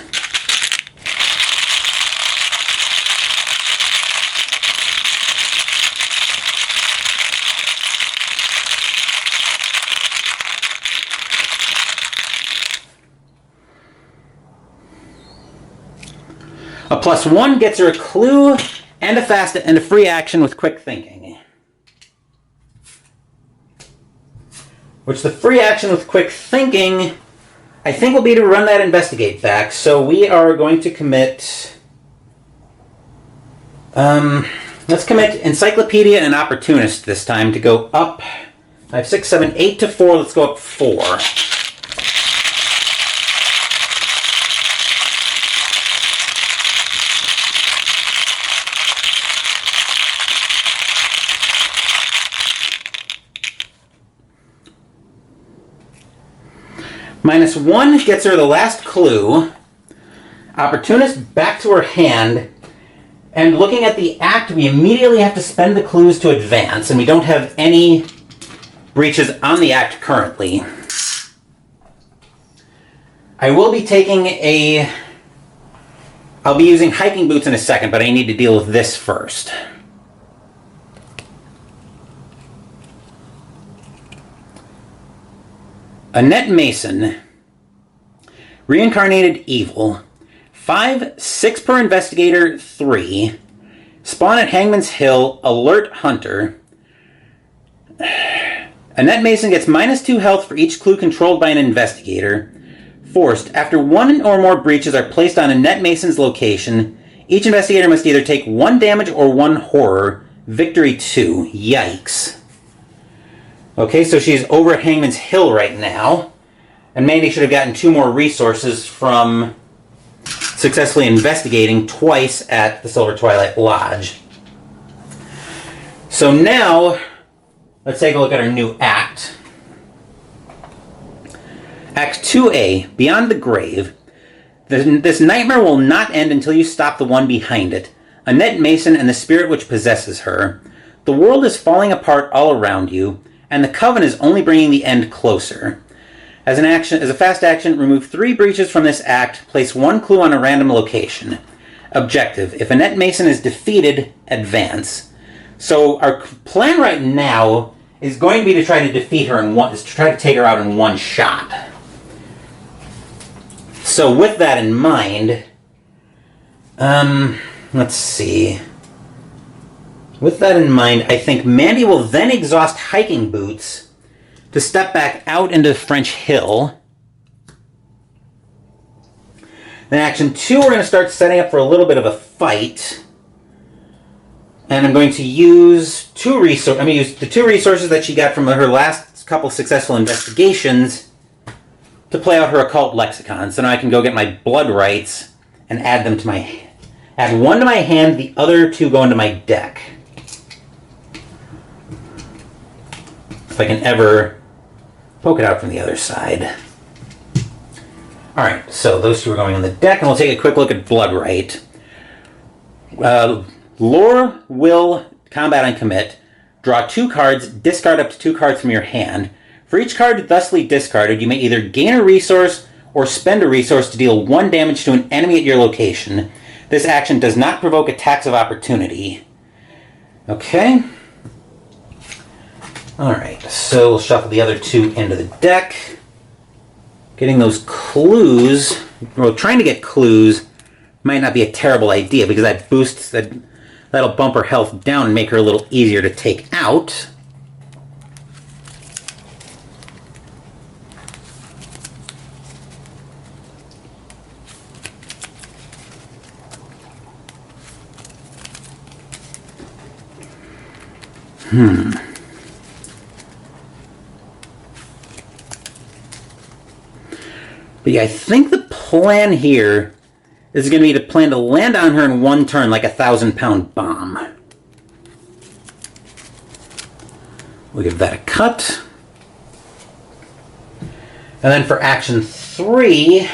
Speaker 1: A +1 gets her a clue and a free action with Quick Thinking. Which the free action with Quick Thinking, I think, will be to run that investigate back. So we are going to commit... let's commit Encyclopedia and Opportunist this time to go up 5, 6, 7, 8 to 4. Let's go up 4. -1 gets her the last clue. Opportunist back to her hand. And looking at the act, we immediately have to spend the clues to advance, and we don't have any breaches on the act currently. I will be I'll be using hiking boots in a second, but I need to deal with this first. Annette Mason, Reincarnated Evil, 5, 6 per investigator, 3. Spawn at Hangman's Hill, Alert Hunter. Annette Mason gets -2 health for each clue controlled by an investigator. Forced, after 1 or more breaches are placed on Annette Mason's location, each investigator must either take 1 damage or 1 horror. Victory 2. Yikes. Okay, so she's over at Hangman's Hill right now. And Mandy should have gotten 2 more resources from successfully investigating twice at the Silver Twilight Lodge. So now, let's take a look at our new act. Act 2A, Beyond the Grave. This nightmare will not end until you stop the one behind it. Annette Mason and the spirit which possesses her. The world is falling apart all around you, and the Coven is only bringing the end closer. As a fast action, remove 3 breaches from this act, place 1 clue on a random location. Objective, if Annette Mason is defeated, advance. So our plan right now is going to be to try to defeat her to try to take her out in one shot. So with that in mind, let's see. With that in mind, I think Mandy will then exhaust hiking boots to step back out into French Hill. Then action 2, we're going to start setting up for a little bit of a fight. And I'm going to use the 2 resources that she got from her last couple successful investigations to play out her occult lexicon. So now I can go get my blood rights and add one to my hand, the other 2 go into my deck. If I can ever poke it out from the other side. Alright, so those 2 are going on the deck, and we'll take a quick look at blood right. Lore, will, combat, and commit. Draw 2 cards, discard up to 2 cards from your hand. For each card thusly discarded, you may either gain a resource or spend a resource to deal 1 damage to an enemy at your location. This action does not provoke attacks of opportunity. Okay. Alright, so we'll shuffle the other 2 into the deck. Getting those clues, well, trying to get clues might not be a terrible idea because that'll bump her health down and make her a little easier to take out. But yeah, I think the plan here is going to be to plan to land on her in 1 turn like a 1,000-pound bomb. We'll give that a cut. And then for action 3,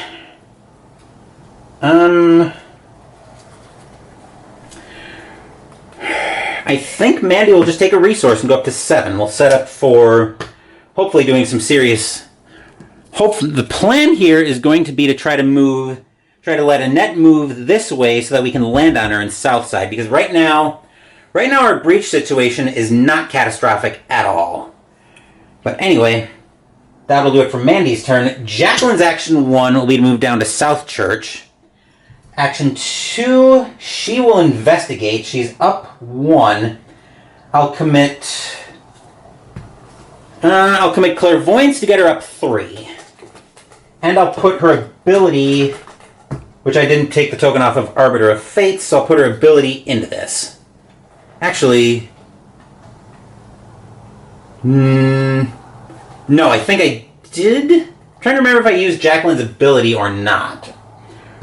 Speaker 1: I think Mandy will just take a resource and go up to 7. We'll set up for hopefully doing some serious... The plan here is going to be to try to let Annette move this way so that we can land on her in Southside. Because right now our breach situation is not catastrophic at all. But anyway, that'll do it for Mandy's turn. Jacqueline's action 1 will be to move down to South Church. Action 2, she will investigate. She's up 1. I'll commit Clairvoyance to get her up 3. And I'll put her ability, which I didn't take the token off of Arbiter of Fates, so I'll put her ability into this. Actually, no, I think I did. I'm trying to remember if I used Jacqueline's ability or not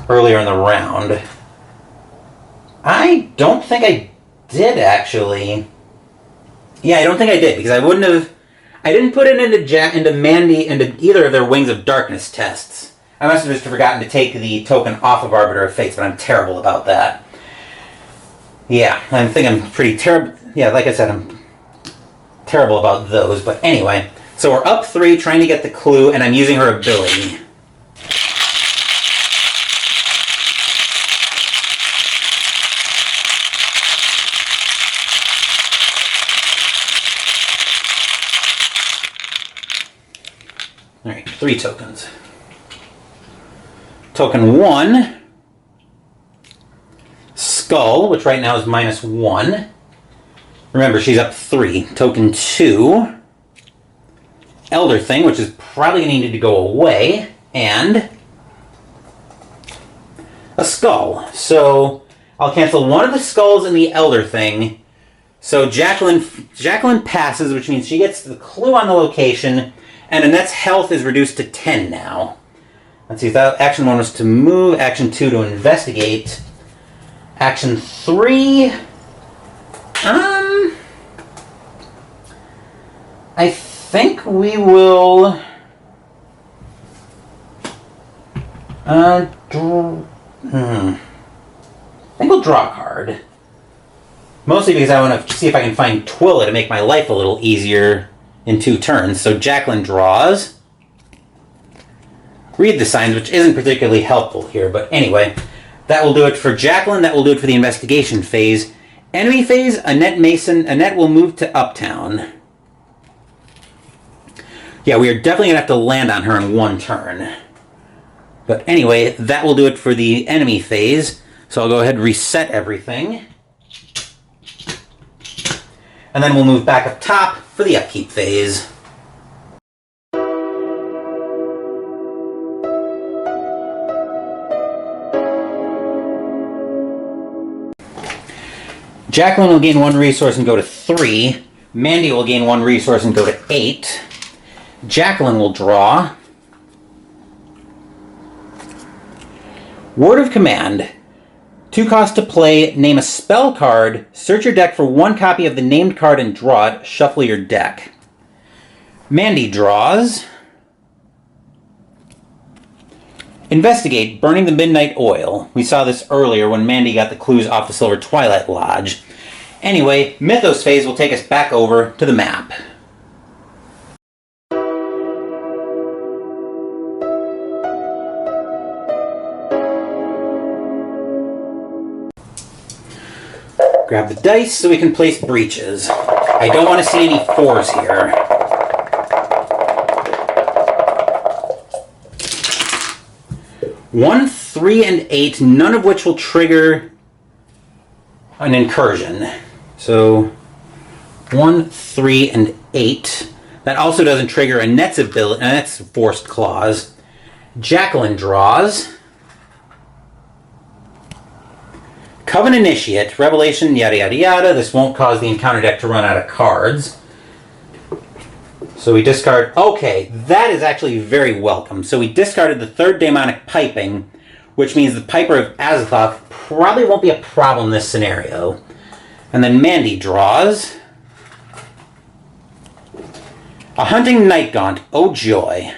Speaker 1: earlier in the round. I don't think I did, actually. Yeah, I don't think I did, because I didn't put it into Mandy, into either of their Wings of Darkness tests. I must have just forgotten to take the token off of Arbiter of Fates, but I'm terrible about that. Yeah, I think I'm pretty terrible. Yeah, like I said, I'm terrible about those. But anyway, so we're up 3, trying to get the clue, and I'm using her ability. Alright, 3 tokens. Token 1, Skull, which right now is -1. Remember, she's up 3. Token 2, Elder Thing, which is probably going to need to go away, and a Skull. So I'll cancel one of the Skulls and the Elder Thing. So Jacqueline passes, which means she gets the clue on the location, and Annette's health is reduced to 10 now. Let's see, that action 1 was to move, action 2 to investigate. Action 3... I think we will... I think we'll draw a card. Mostly because I want to see if I can find Twilla to make my life a little easier in 2 turns. So Jacqueline draws. Read the signs, which isn't particularly helpful here, but anyway, that will do it for Jacqueline. That will do it for the investigation phase. Enemy phase, Annette will move to Uptown. Yeah, we are definitely going to have to land on her in 1 turn. But anyway, that will do it for the enemy phase. So I'll go ahead and reset everything. And then we'll move back up top for the upkeep phase. Jacqueline will gain 1 resource and go to 3. Mandy will gain 1 resource and go to 8. Jacqueline will draw. Word of command. 2 costs to play. Name a spell card. Search your deck for 1 copy of the named card and draw it. Shuffle your deck. Mandy draws. Investigate burning the midnight oil. We saw this earlier when Mandy got the clues off the Silver Twilight Lodge. Anyway, Mythos phase will take us back over to the map. Grab the dice so we can place breaches. I don't want to see any 4s here. One, 3, and 8, none of which will trigger an incursion. So 1, 3, and 8. That also doesn't trigger a Net's ability. That's forced clause. Jacqueline draws. Coven Initiate, Revelation, yada yada yada. This won't cause the encounter deck to run out of cards. So we discard... Okay, that is actually very welcome. So we discarded the 3rd Daemonic Piping, which means the Piper of Azathoth probably won't be a problem in this scenario. And then Mandy draws. A Hunting Night Gaunt. Oh joy.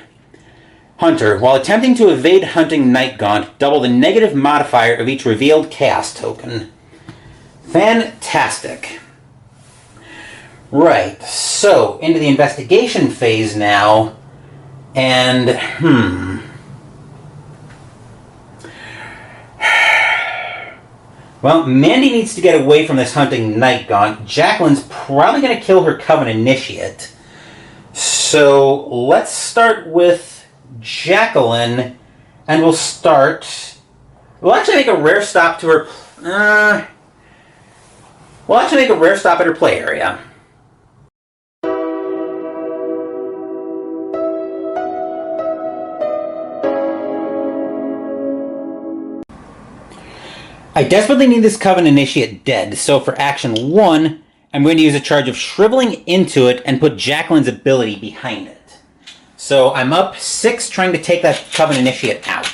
Speaker 1: Hunter, while attempting to evade Hunting Night Gaunt, double the negative modifier of each revealed Chaos token. Fantastic. Right, so into the investigation phase now, and well, Mandy needs to get away from this Hunting Night Gaunt. Jacqueline's probably going to kill her Coven Initiate. So let's start with Jacqueline, and we'll actually make a rare stop to her... we'll actually make a rare stop at her play area. I desperately need this Coven Initiate dead, so for action 1, I'm going to use a charge of Shriveling into it and put Jacqueline's ability behind it. So I'm up 6 trying to take that Coven Initiate out.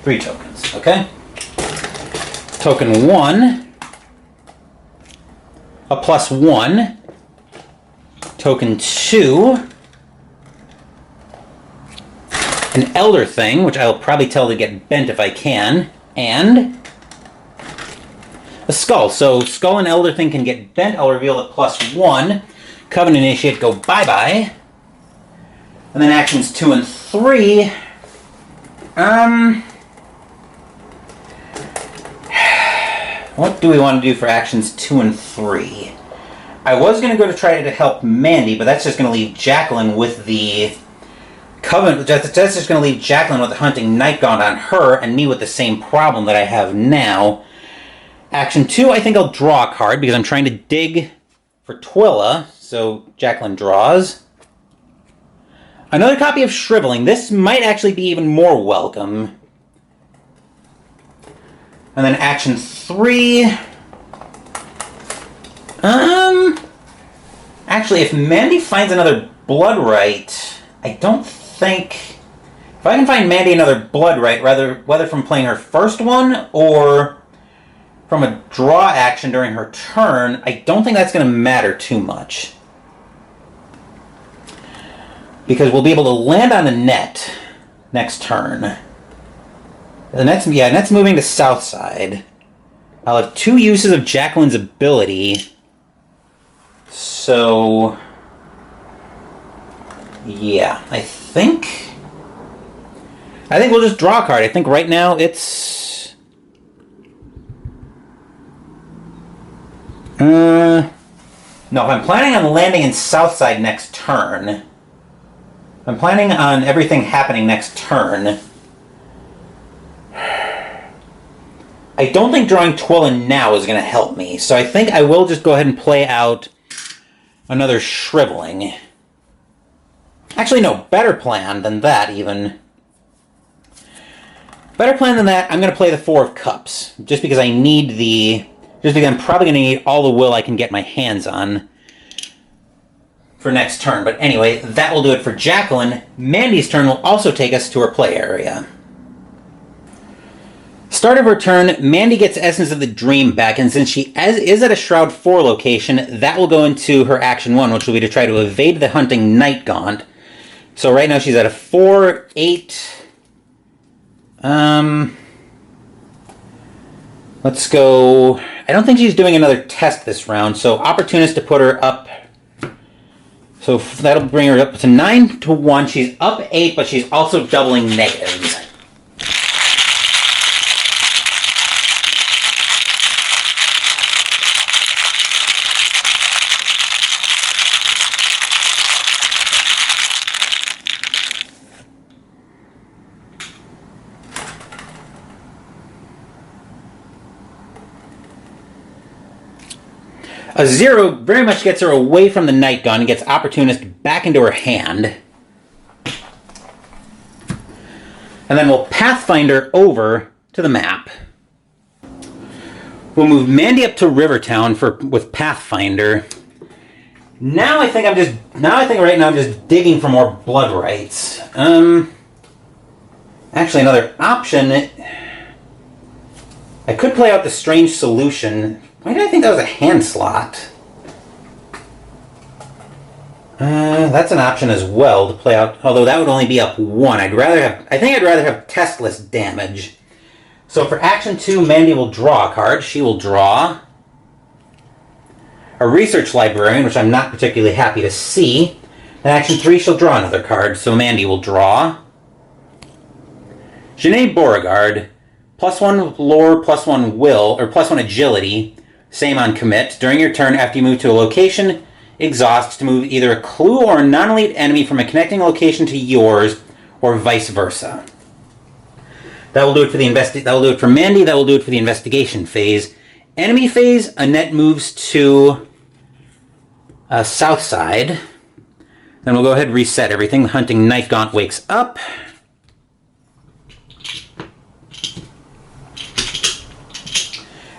Speaker 1: Three tokens, okay? Token 1, a +1. Token 2, an Elder Thing, which I'll probably tell to get bent if I can, and a Skull. So Skull and Elder Thing can get bent. I'll reveal it +1. Coven Initiate go bye-bye. And then actions 2 and 3. What do we want to do for actions 2 and 3? I was going to go to try to help Mandy, but that's just going to leave Jacqueline with the Coven. That's just going to leave Jacqueline with the Hunting Night Gaunt on her, and me with the same problem that I have now. Action 2, I think I'll draw a card, because I'm trying to dig for Twila, so Jacqueline draws. Another copy of Shriveling. This might actually be even more welcome. And then action 3... Actually, if Mandy finds another Blood Right, I don't think... If I can find Mandy another Blood Right, whether from playing her first one or from a draw action during her turn, I don't think that's going to matter too much. Because we'll be able to land on the net next turn. The net's moving to south side. I'll have 2 uses of Jacqueline's ability. So, yeah, I think we'll just draw a card. I think right now it's... No, if I'm planning on landing in Southside next turn, I'm planning on everything happening next turn. I don't think drawing Twillin now is going to help me, so I think I will just go ahead and play out another Shriveling. Actually, no, better plan than that, even. Better plan than that, I'm going to play the Four of Cups, just because I need the... Just because I'm probably going to need all the will I can get my hands on for next turn. But anyway, that will do it for Jacqueline. Mandy's turn will also take us to her play area. Start of her turn, Mandy gets Essence of the Dream back, and since she is at a Shroud 4 location, that will go into her Action 1, which will be to try to evade the Hunting Night Gaunt. So right now she's at a 4, 8... Let's go... I don't think she's doing another test this round, so Opportunist to put her up. So that'll bring her up to 9 to 1. She's up 8, but she's also doubling negatives. A 0 very much gets her away from the Night Gun and gets Opportunist back into her hand. And then we'll Pathfinder over to the map. We'll move Mandy up to Rivertown with Pathfinder. Now I think right now I'm just digging for more blood rights. Actually, another option. I could play out the Strange Solution. Why did I think that was a hand slot? That's an option as well to play out, although that would only be up 1. I think I'd rather have testless damage. So for Action 2, Mandy will draw a card. She will draw a Research Librarian, which I'm not particularly happy to see. In Action 3, she'll draw another card, so Mandy will draw Janae Beauregard, +1 lore, +1 will, or +1 agility. Same on commit. During your turn, after you move to a location, exhaust to move either a clue or a non-elite enemy from a connecting location to yours, or vice versa. That will do it for that will do it for Mandy. That will do it for the investigation phase. Enemy phase, Annette moves to south side. Then we'll go ahead and reset everything. The Hunting Knife Gaunt wakes up.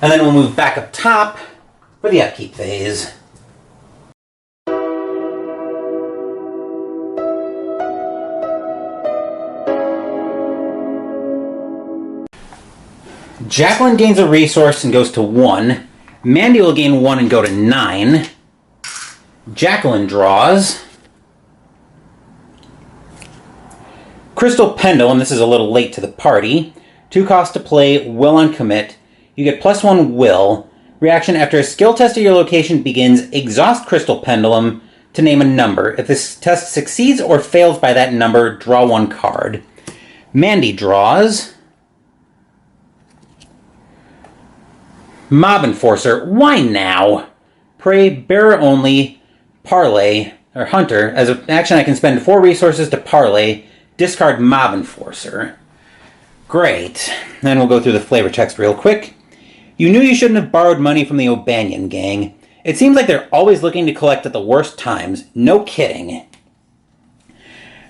Speaker 1: And then we'll move back up top for the upkeep phase. Jacqueline gains a resource and goes to 1. Mandy will gain 1 and go to 9. Jacqueline draws Crystal Pendulum. This is a little late to the party. 2 costs to play, will on commit. You get +1 will. Reaction: after a skill test of your location begins, exhaust Crystal Pendulum to name a number. If this test succeeds or fails by that number, draw 1 card. Mandy draws Mob Enforcer. Why now? Prey, bearer only, parlay, or hunter. As an action, I can spend 4 resources to parlay, discard Mob Enforcer. Great. Then we'll go through the flavor text real quick. You knew you shouldn't have borrowed money from the O'Banion gang. It seems like they're always looking to collect at the worst times. No kidding.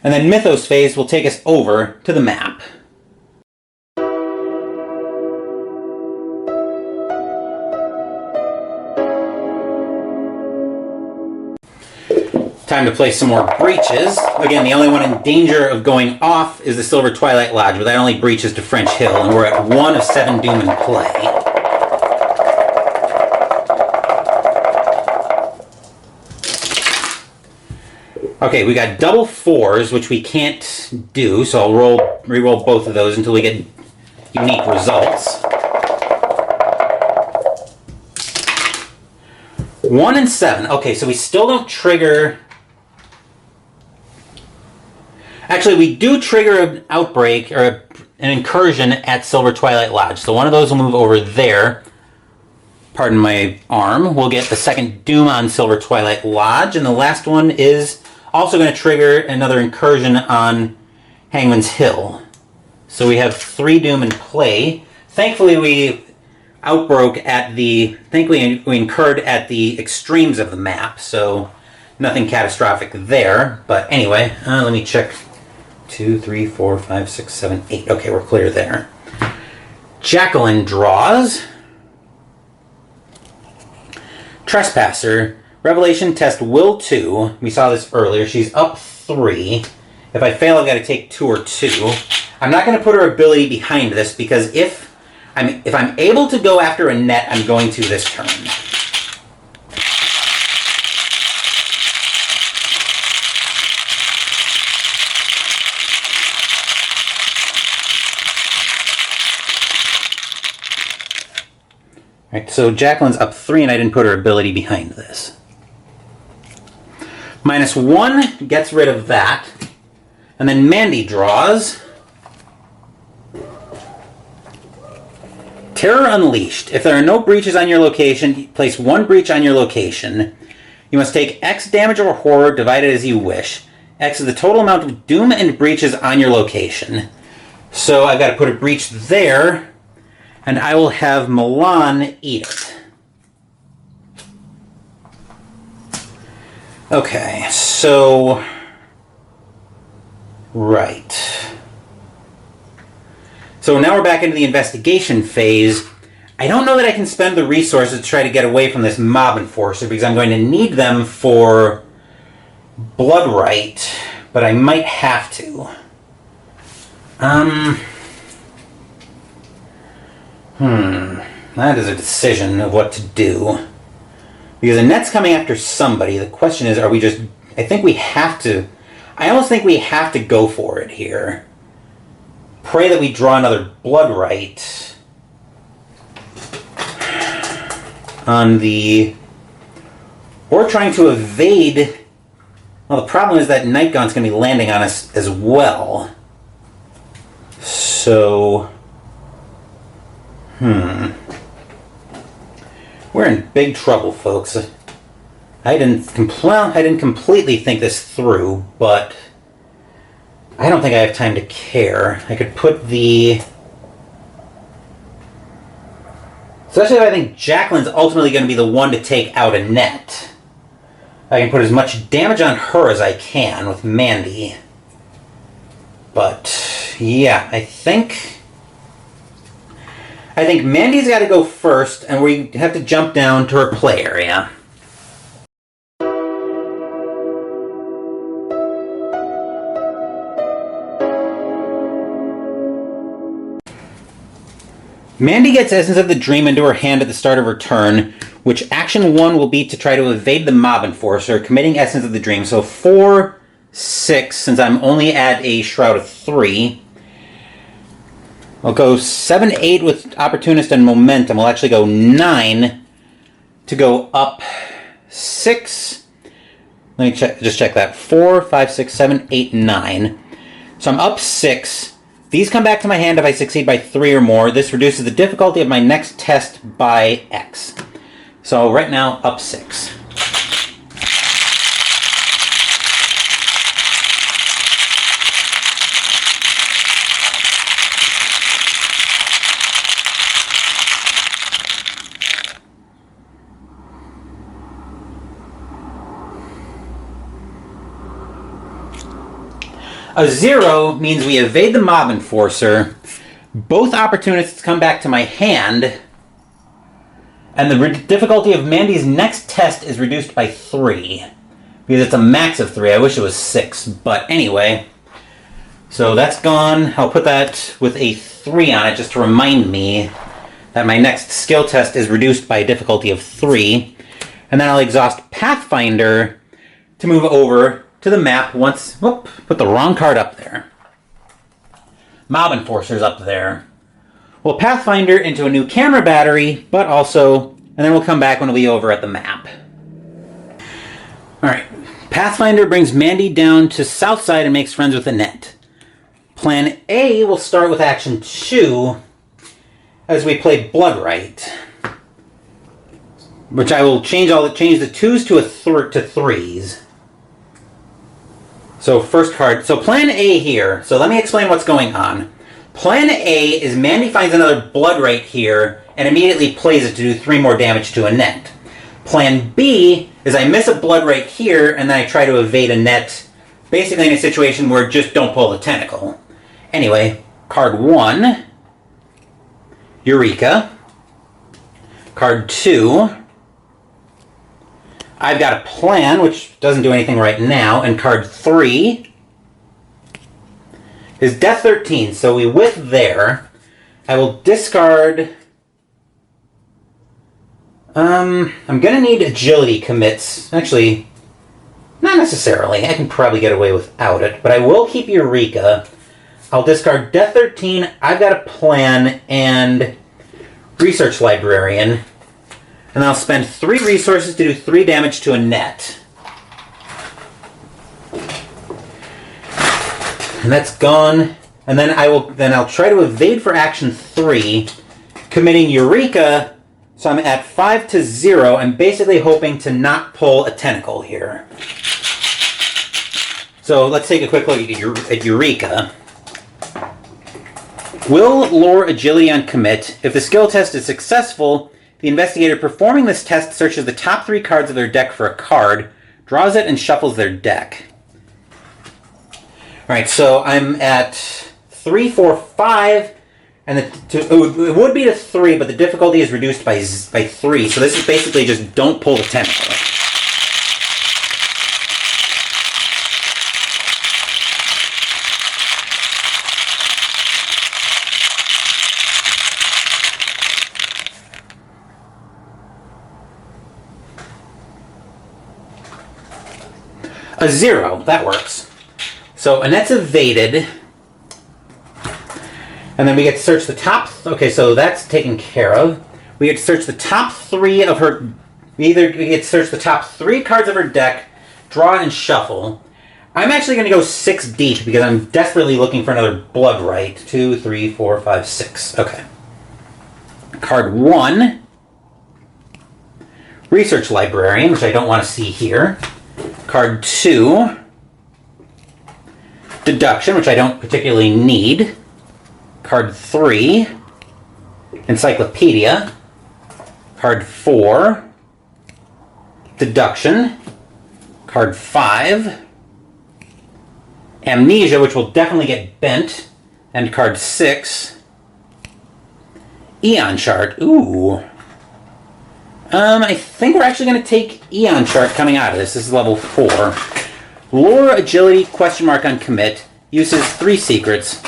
Speaker 1: And then Mythos phase will take us over to the map. Time to play some more breaches. Again, the only one in danger of going off is the Silver Twilight Lodge, but that only breaches to French Hill, and we're at 1 of 7 Doom in play. Okay, we got double 4s, which we can't do, so I'll re-roll both of those until we get unique results. 1 and 7. Okay, so we still don't trigger... Actually, we do trigger an outbreak, or an incursion at Silver Twilight Lodge. So one of those will move over there. Pardon my arm. We'll get the second Doom on Silver Twilight Lodge, and the last one is also going to trigger another incursion on Hangman's Hill. So we have 3 Doom in play. Thankfully, outbroke at the, I think we incurred at the extremes of the map, so nothing catastrophic there. But anyway, let me check. 2, 3, 4, 5, 6, 7, 8. Okay, we're clear there. Jacqueline draws. Trespasser. Revelation test will 2. We saw this earlier. She's up 3. If I fail, I've got to take 2 or 2. I'm not going to put her ability behind this because if I'm able to go after a net, I'm going to this turn. Alright, so Jacqueline's up 3 and I didn't put her ability behind this. -1 gets rid of that. And then Mandy draws. Terror Unleashed. If there are no breaches on your location, place 1 breach on your location. You must take X damage or horror, divided as you wish. X is the total amount of doom and breaches on your location. So I've got to put a breach there. And I will have Milan eat it. Okay, so... Right. So now we're back into the investigation phase. I don't know that I can spend the resources to try to get away from this mob enforcer because I'm going to need them for Bloodright, but I might have to. That is a decision of what to do. Because the net's coming after somebody. The question is, are we just... I think we have to... I almost think we have to go for it here. Pray that we draw another Bloodright. On the... Or trying to evade... Well, the problem is that Nightgaunt's going to be landing on us as well. So... We're in big trouble, folks. I didn't completely think this through, but I don't think I have time to care. I could put the... Especially if I think Jacqueline's ultimately going to be the one to take out a net. I can put as much damage on her as I can with Mandy. But, yeah, I think Mandy's got to go first, and we have to jump down to her play area. Mandy gets Essence of the Dream into her hand at the start of her turn, which action 1 will be to try to evade the Mob Enforcer, committing Essence of the Dream. So 4, 6, since I'm only at a Shroud of 3. I'll go 7, 8 with Opportunist and Momentum. We'll actually go 9 to go up 6. Let me just check that. 4, 5, 6, 7, 8, 9. So I'm up 6. These come back to my hand if I succeed by 3 or more. This reduces the difficulty of my next test by X. So right now, up 6. A 0 means we evade the Mob Enforcer. Both Opportunists come back to my hand. And the difficulty of Mandy's next test is reduced by 3. Because it's a max of 3. I wish it was 6. But anyway. So that's gone. I'll put that with a 3 on it just to remind me that my next skill test is reduced by a difficulty of 3. And then I'll exhaust Pathfinder to move over to the map once... Whoop, put the wrong card up there. Mob Enforcer's up there. We'll Pathfinder into a new camera battery, but also... And then we'll come back when we'll be over at the map. Alright. Pathfinder brings Mandy down to Southside and makes friends with Annette. Plan A will start with action 2 as we play Bloodright. Which I will change the 2s to 3s. So first card. So plan A here. So let me explain what's going on. Plan A is Mandy finds another Bloodright here and immediately plays it to do 3 more damage to Annette. Plan B is I miss a blood right here, and then I try to evade Annette, basically in a situation where just don't pull the tentacle. Anyway, card 1, Eureka. Card 2, I've got a plan, which doesn't do anything right now, and card 3 is Death 13, so we whiff there. I will discard... I'm gonna need agility commits. Actually, not necessarily. I can probably get away without it, but I will keep Eureka. I'll discard Death 13, I've got a plan, and Research Librarian. And I'll spend 3 resources to do 3 damage to Annette. And that's gone. And then I'll try to evade for action 3, committing Eureka. So I'm at 5-0. I'm basically hoping to not pull a tentacle here. So let's take a quick look at Eureka. Will lure agility on commit. If the skill test is successful, the investigator performing this test searches the top 3 cards of their deck for a card, draws it, and shuffles their deck. Alright, so I'm at 3, 4, 5. And it would be to 3, but the difficulty is reduced by 3. So this is basically just don't pull the tentacle. A 0, that works. So Annette's evaded. And then we get to search the top... Okay, so that's taken care of. We get to search the top 3 of her... We get to search the top 3 cards of her deck, draw and shuffle. I'm actually going to go 6 deep because I'm desperately looking for another blood right. 2, 3, 4, 5, 6. Okay. Card 1. Research Librarian, which I don't want to see here. Card 2. Deduction, which I don't particularly need. Card 3, Encyclopedia. Card 4, Deduction. Card 5, Amnesia, which will definitely get bent. And card 6, Eon Chart. Ooh. I think we're actually going to take Eon Chart coming out of this. This is level 4. Lure, Agility, question mark on commit. Uses 3 secrets.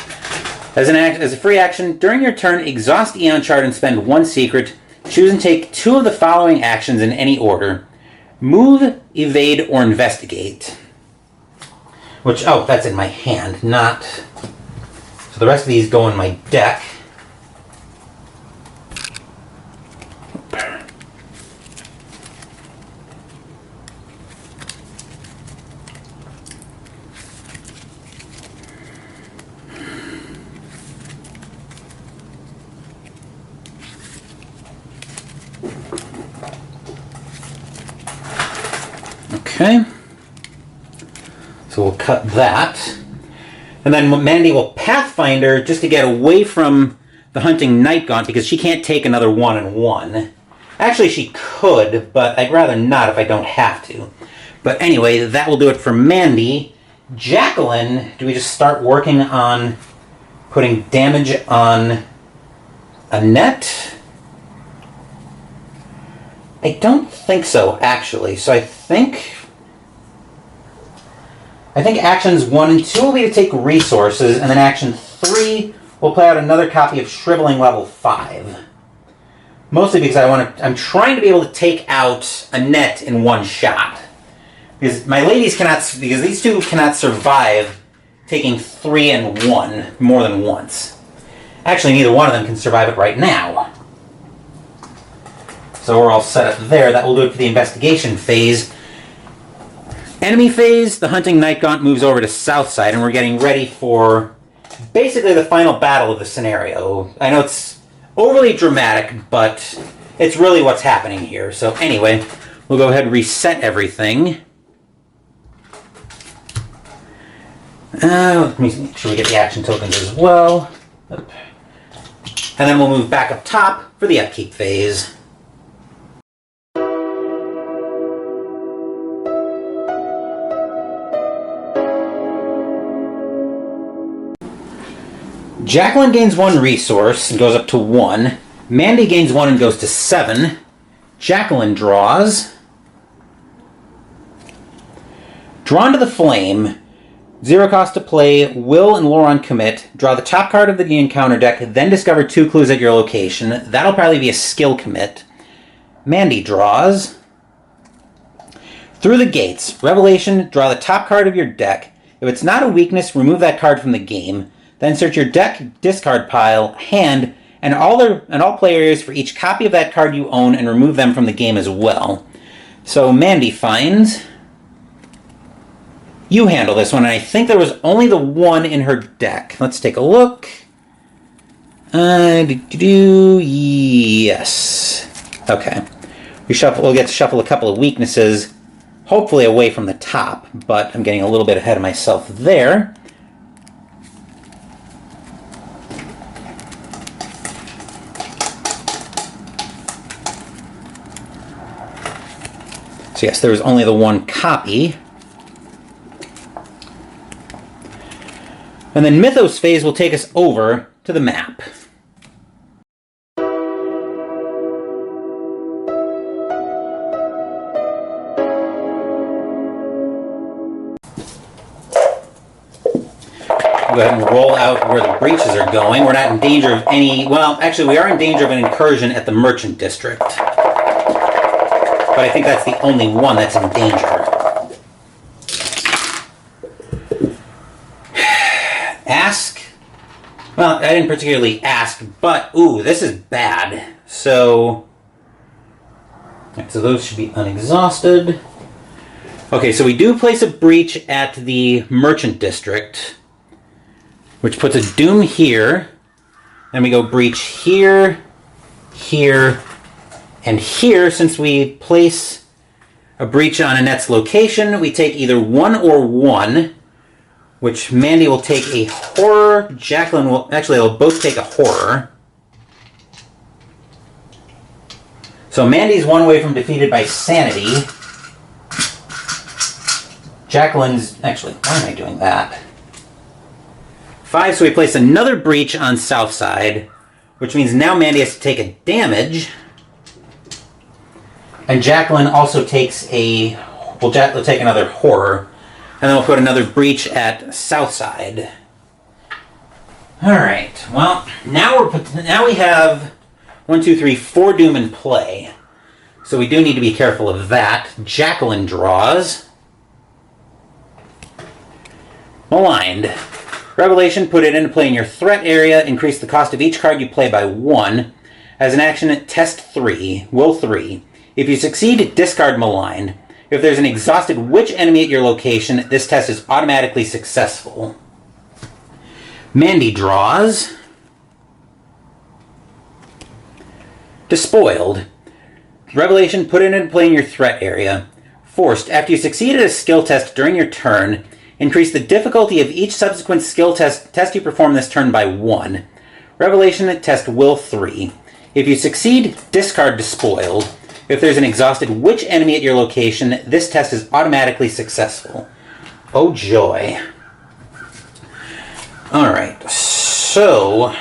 Speaker 1: As a free action, during your turn, exhaust Eon Chart and spend 1 secret. Choose and take 2 of the following actions in any order. Move, evade, or investigate. Which, oh, that's in my hand, not... So the rest of these go in my deck. Okay, so we'll cut that. And then Mandy will Pathfinder just to get away from the Hunting Night Gaunt because she can't take another 1-1. Actually, she could, but I'd rather not if I don't have to. But anyway, that will do it for Mandy. Jacqueline, do we just start working on putting damage on Annette? I don't think so, actually. So I think actions 1 and 2 will be to take resources, and then action 3 will play out another copy of Shriveling level 5. Mostly because I'm trying to be able to take out Annette in 1 shot. Because my ladies because these 2 cannot survive taking 3 and 1 more than once. Actually, neither one of them can survive it right now. So we're all set up there. That will do it for the investigation phase. Enemy phase, the Hunting Night Gaunt moves over to Southside, and we're getting ready for basically the final battle of the scenario. I know it's overly dramatic, but it's really what's happening here. So anyway, we'll go ahead and reset everything. Let me make sure we get the action tokens as well. And then we'll move back up top for the upkeep phase. Jacqueline gains 1 resource and goes up to 1. Mandy gains 1 and goes to 7. Jacqueline draws. Drawn to the Flame. 0 cost to play. Will and Lauron commit. Draw the top card of the encounter deck, then discover 2 clues at your location. That'll probably be a skill commit. Mandy draws. Through the Gates. Revelation. Draw the top card of your deck. If it's not a weakness, remove that card from the game. Then search your deck, discard pile, hand, and all play areas for each copy of that card you own and remove them from the game as well. So Mandy finds... You handle this one, and I think there was only the 1 in her deck. Let's take a look. Yes. Okay. We'll get to shuffle a couple of weaknesses, hopefully away from the top, but I'm getting a little bit ahead of myself there. So yes, there was only the 1 copy. And then Mythos phase will take us over to the map. Go ahead and roll out where the breaches are going. We're not in danger of any... Well, actually, we are in danger of an incursion at the Merchant District. But I think that's the only one that's in danger. Ask? Well, I didn't particularly ask, but... Ooh, this is bad. So those should be unexhausted. Okay, so we do place a breach at the Merchant District, which puts a Doom here. Then we go breach here, here, and here. Since we place a breach on Annette's location, we take either 1 or 1, which Mandy will take a horror. Jacqueline will... Actually, they'll both take a horror. So Mandy's 1 away from defeated by Sanity. Jacqueline's... Actually, why am I doing that? 5, so we place another breach on Southside, which means now Mandy has to take a damage. And Jacqueline also takes a... We'll take another horror. And then we'll put another breach at Southside. Alright, well, now we have 1, 2, 3, 4 Doom in play. So we do need to be careful of that. Jacqueline draws. Maligned. Revelation, put it into play in your threat area. Increase the cost of each card you play by 1. As an action, test 3. Will 3. If you succeed, discard Maligned. If there's an exhausted witch enemy at your location, this test is automatically successful. Mandy draws. Despoiled. Revelation, put it into play in your threat area. Forced. After you succeed at a skill test during your turn, increase the difficulty of each subsequent skill test you perform this turn by 1. Revelation, test Will 3. If you succeed, discard Despoiled. If there's an exhausted witch enemy at your location, this test is automatically successful. Oh joy. Alright, so...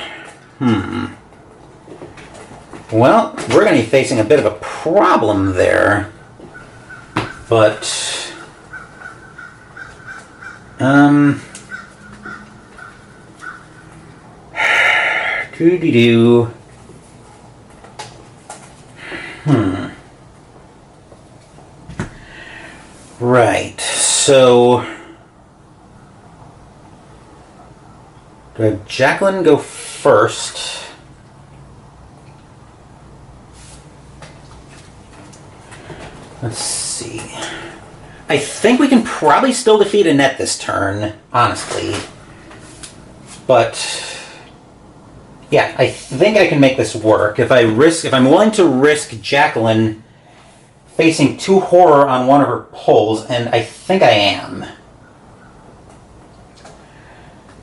Speaker 1: Well, we're going to be facing a bit of a problem there. But... Doo-doo-doo. Right, so... Jacqueline go first. Let's see. I think we can probably still defeat Annette this turn, honestly. But... yeah, I think I can make this work. If I'm willing to risk Jacqueline facing 2 horror on one of her pulls, and I think I am.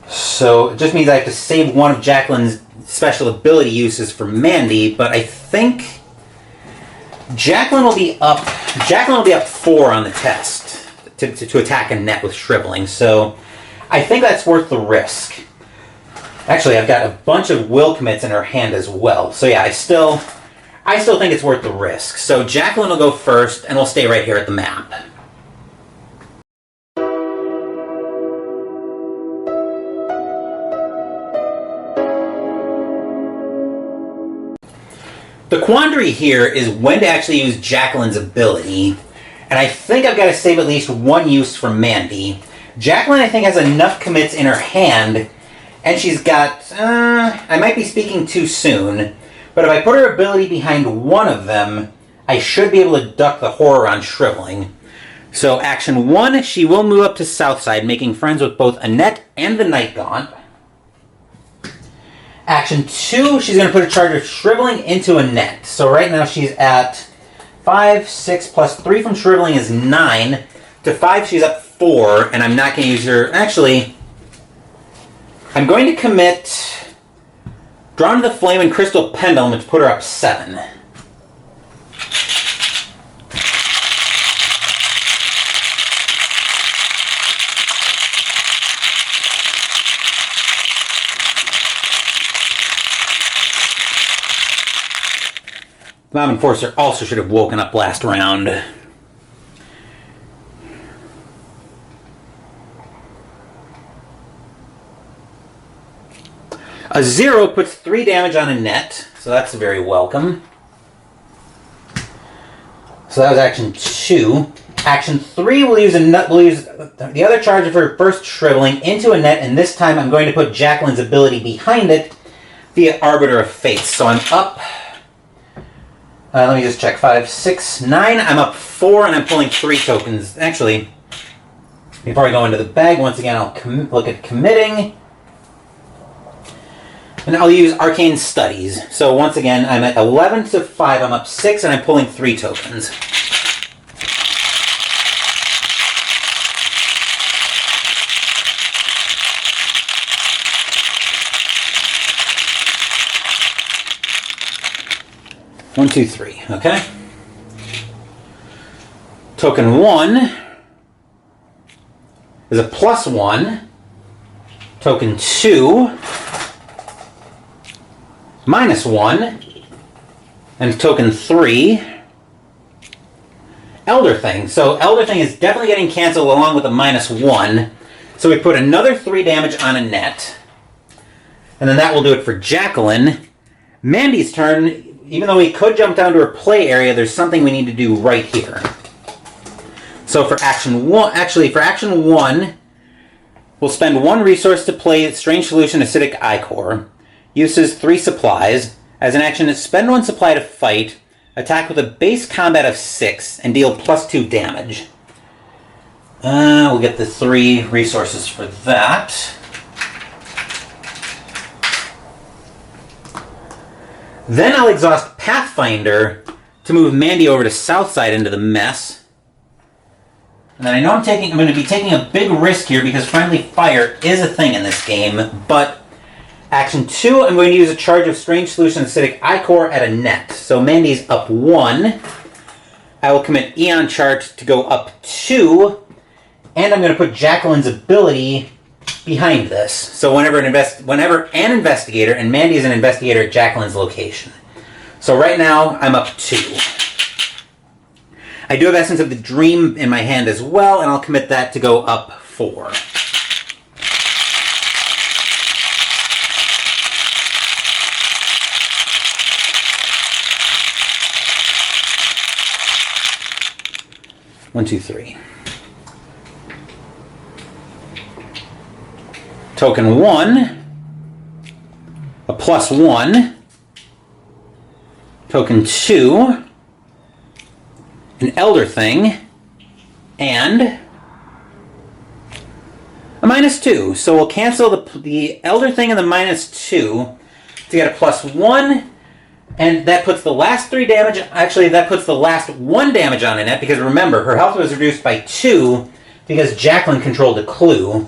Speaker 1: So it just means I have to save one of Jacqueline's special ability uses for Mandy, but I think Jacqueline will be up 4 on the test to attack Annette with shriveling, so I think that's worth the risk. Actually, I've got a bunch of will commits in her hand as well, so yeah, I still think it's worth the risk. So Jacqueline will go first, and we'll stay right here at the map. The quandary here is when to actually use Jacqueline's ability, and I think I've got to save at least one use for Mandy. Jacqueline, I think, has enough commits in her hand, and she's got, I might be speaking too soon, but if I put her ability behind one of them, I should be able to duck the horror on shriveling. So action 1, she will move up to Southside, making friends with both Annette and the Night Gaunt. Action 2, she's going to put a charge of shriveling into Annette. So right now she's at 5, 6, plus 3 from shriveling is 9. To 5, she's up 4, and I'm not going to use her. Actually, I'm going to commit Drawn to the Flame and Crystal Pendulum, which put her up 7. Mob Enforcer also should have woken up last round. A 0 puts 3 damage on Annette, so that's very welcome. So that was action 2. Action 3, we'll use the other charge of her first shriveling into Annette, and this time I'm going to put Jacqueline's ability behind it via Arbiter of Fates. So I'm up... let me just check. 5, 6, 9. I'm up 4, and I'm pulling 3 tokens. Actually, before I go into the bag, once again, I'll look at committing. And I'll use Arcane Studies. So once again, I'm at 11 to 5. I'm up 6, and I'm pulling 3 tokens. One, two, three. Okay. Token 1 is a +1. Token 2, -1. And token 3, Elder Thing. So Elder Thing is definitely getting canceled along with a -1. So we put another 3 damage on Annette. And then that will do it for Jacqueline. Mandy's turn. Even though we could jump down to her play area, there's something we need to do right here. So for action 1, we'll spend 1 resource to play Strange Solution Acidic Ichor. Uses 3 supplies. As an action, spend 1 supply to fight, attack with a base combat of 6, and deal +2 damage. We'll get the 3 resources for that. Then I'll exhaust Pathfinder to move Mandy over to Southside into the mess. And then I know I'm going to be taking a big risk here because Friendly Fire is a thing in this game, but action 2, I'm going to use a charge of Strange Solution Acidic Ichor at Annette. So Mandy's up 1. I will commit Eon Chart to go up 2, and I'm going to put Jacqueline's ability behind this. So whenever an investigator, and Mandy is an investigator at Jacqueline's location. So right now, I'm up 2. I do have Essence of the Dream in my hand as well, and I'll commit that to go up 4. One, two, three. Token 1, a +1. Token 2, an Elder Thing, and a -2. So we'll cancel the Elder Thing and the -2 to get a +1, and that puts the last 3 damage, actually that puts the last 1 damage on Annette, because remember, her health was reduced by 2 because Jacqueline controlled a clue.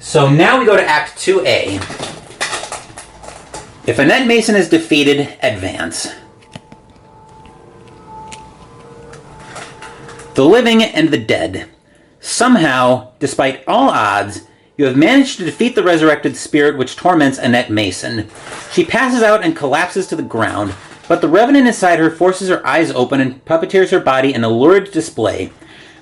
Speaker 1: So now we go to Act 2A. If Annette Mason is defeated, advance. The living and the dead. Somehow, despite all odds, you have managed to defeat the resurrected spirit which torments Annette Mason. She passes out and collapses to the ground, but the revenant inside her forces her eyes open and puppeteers her body in a lurid display.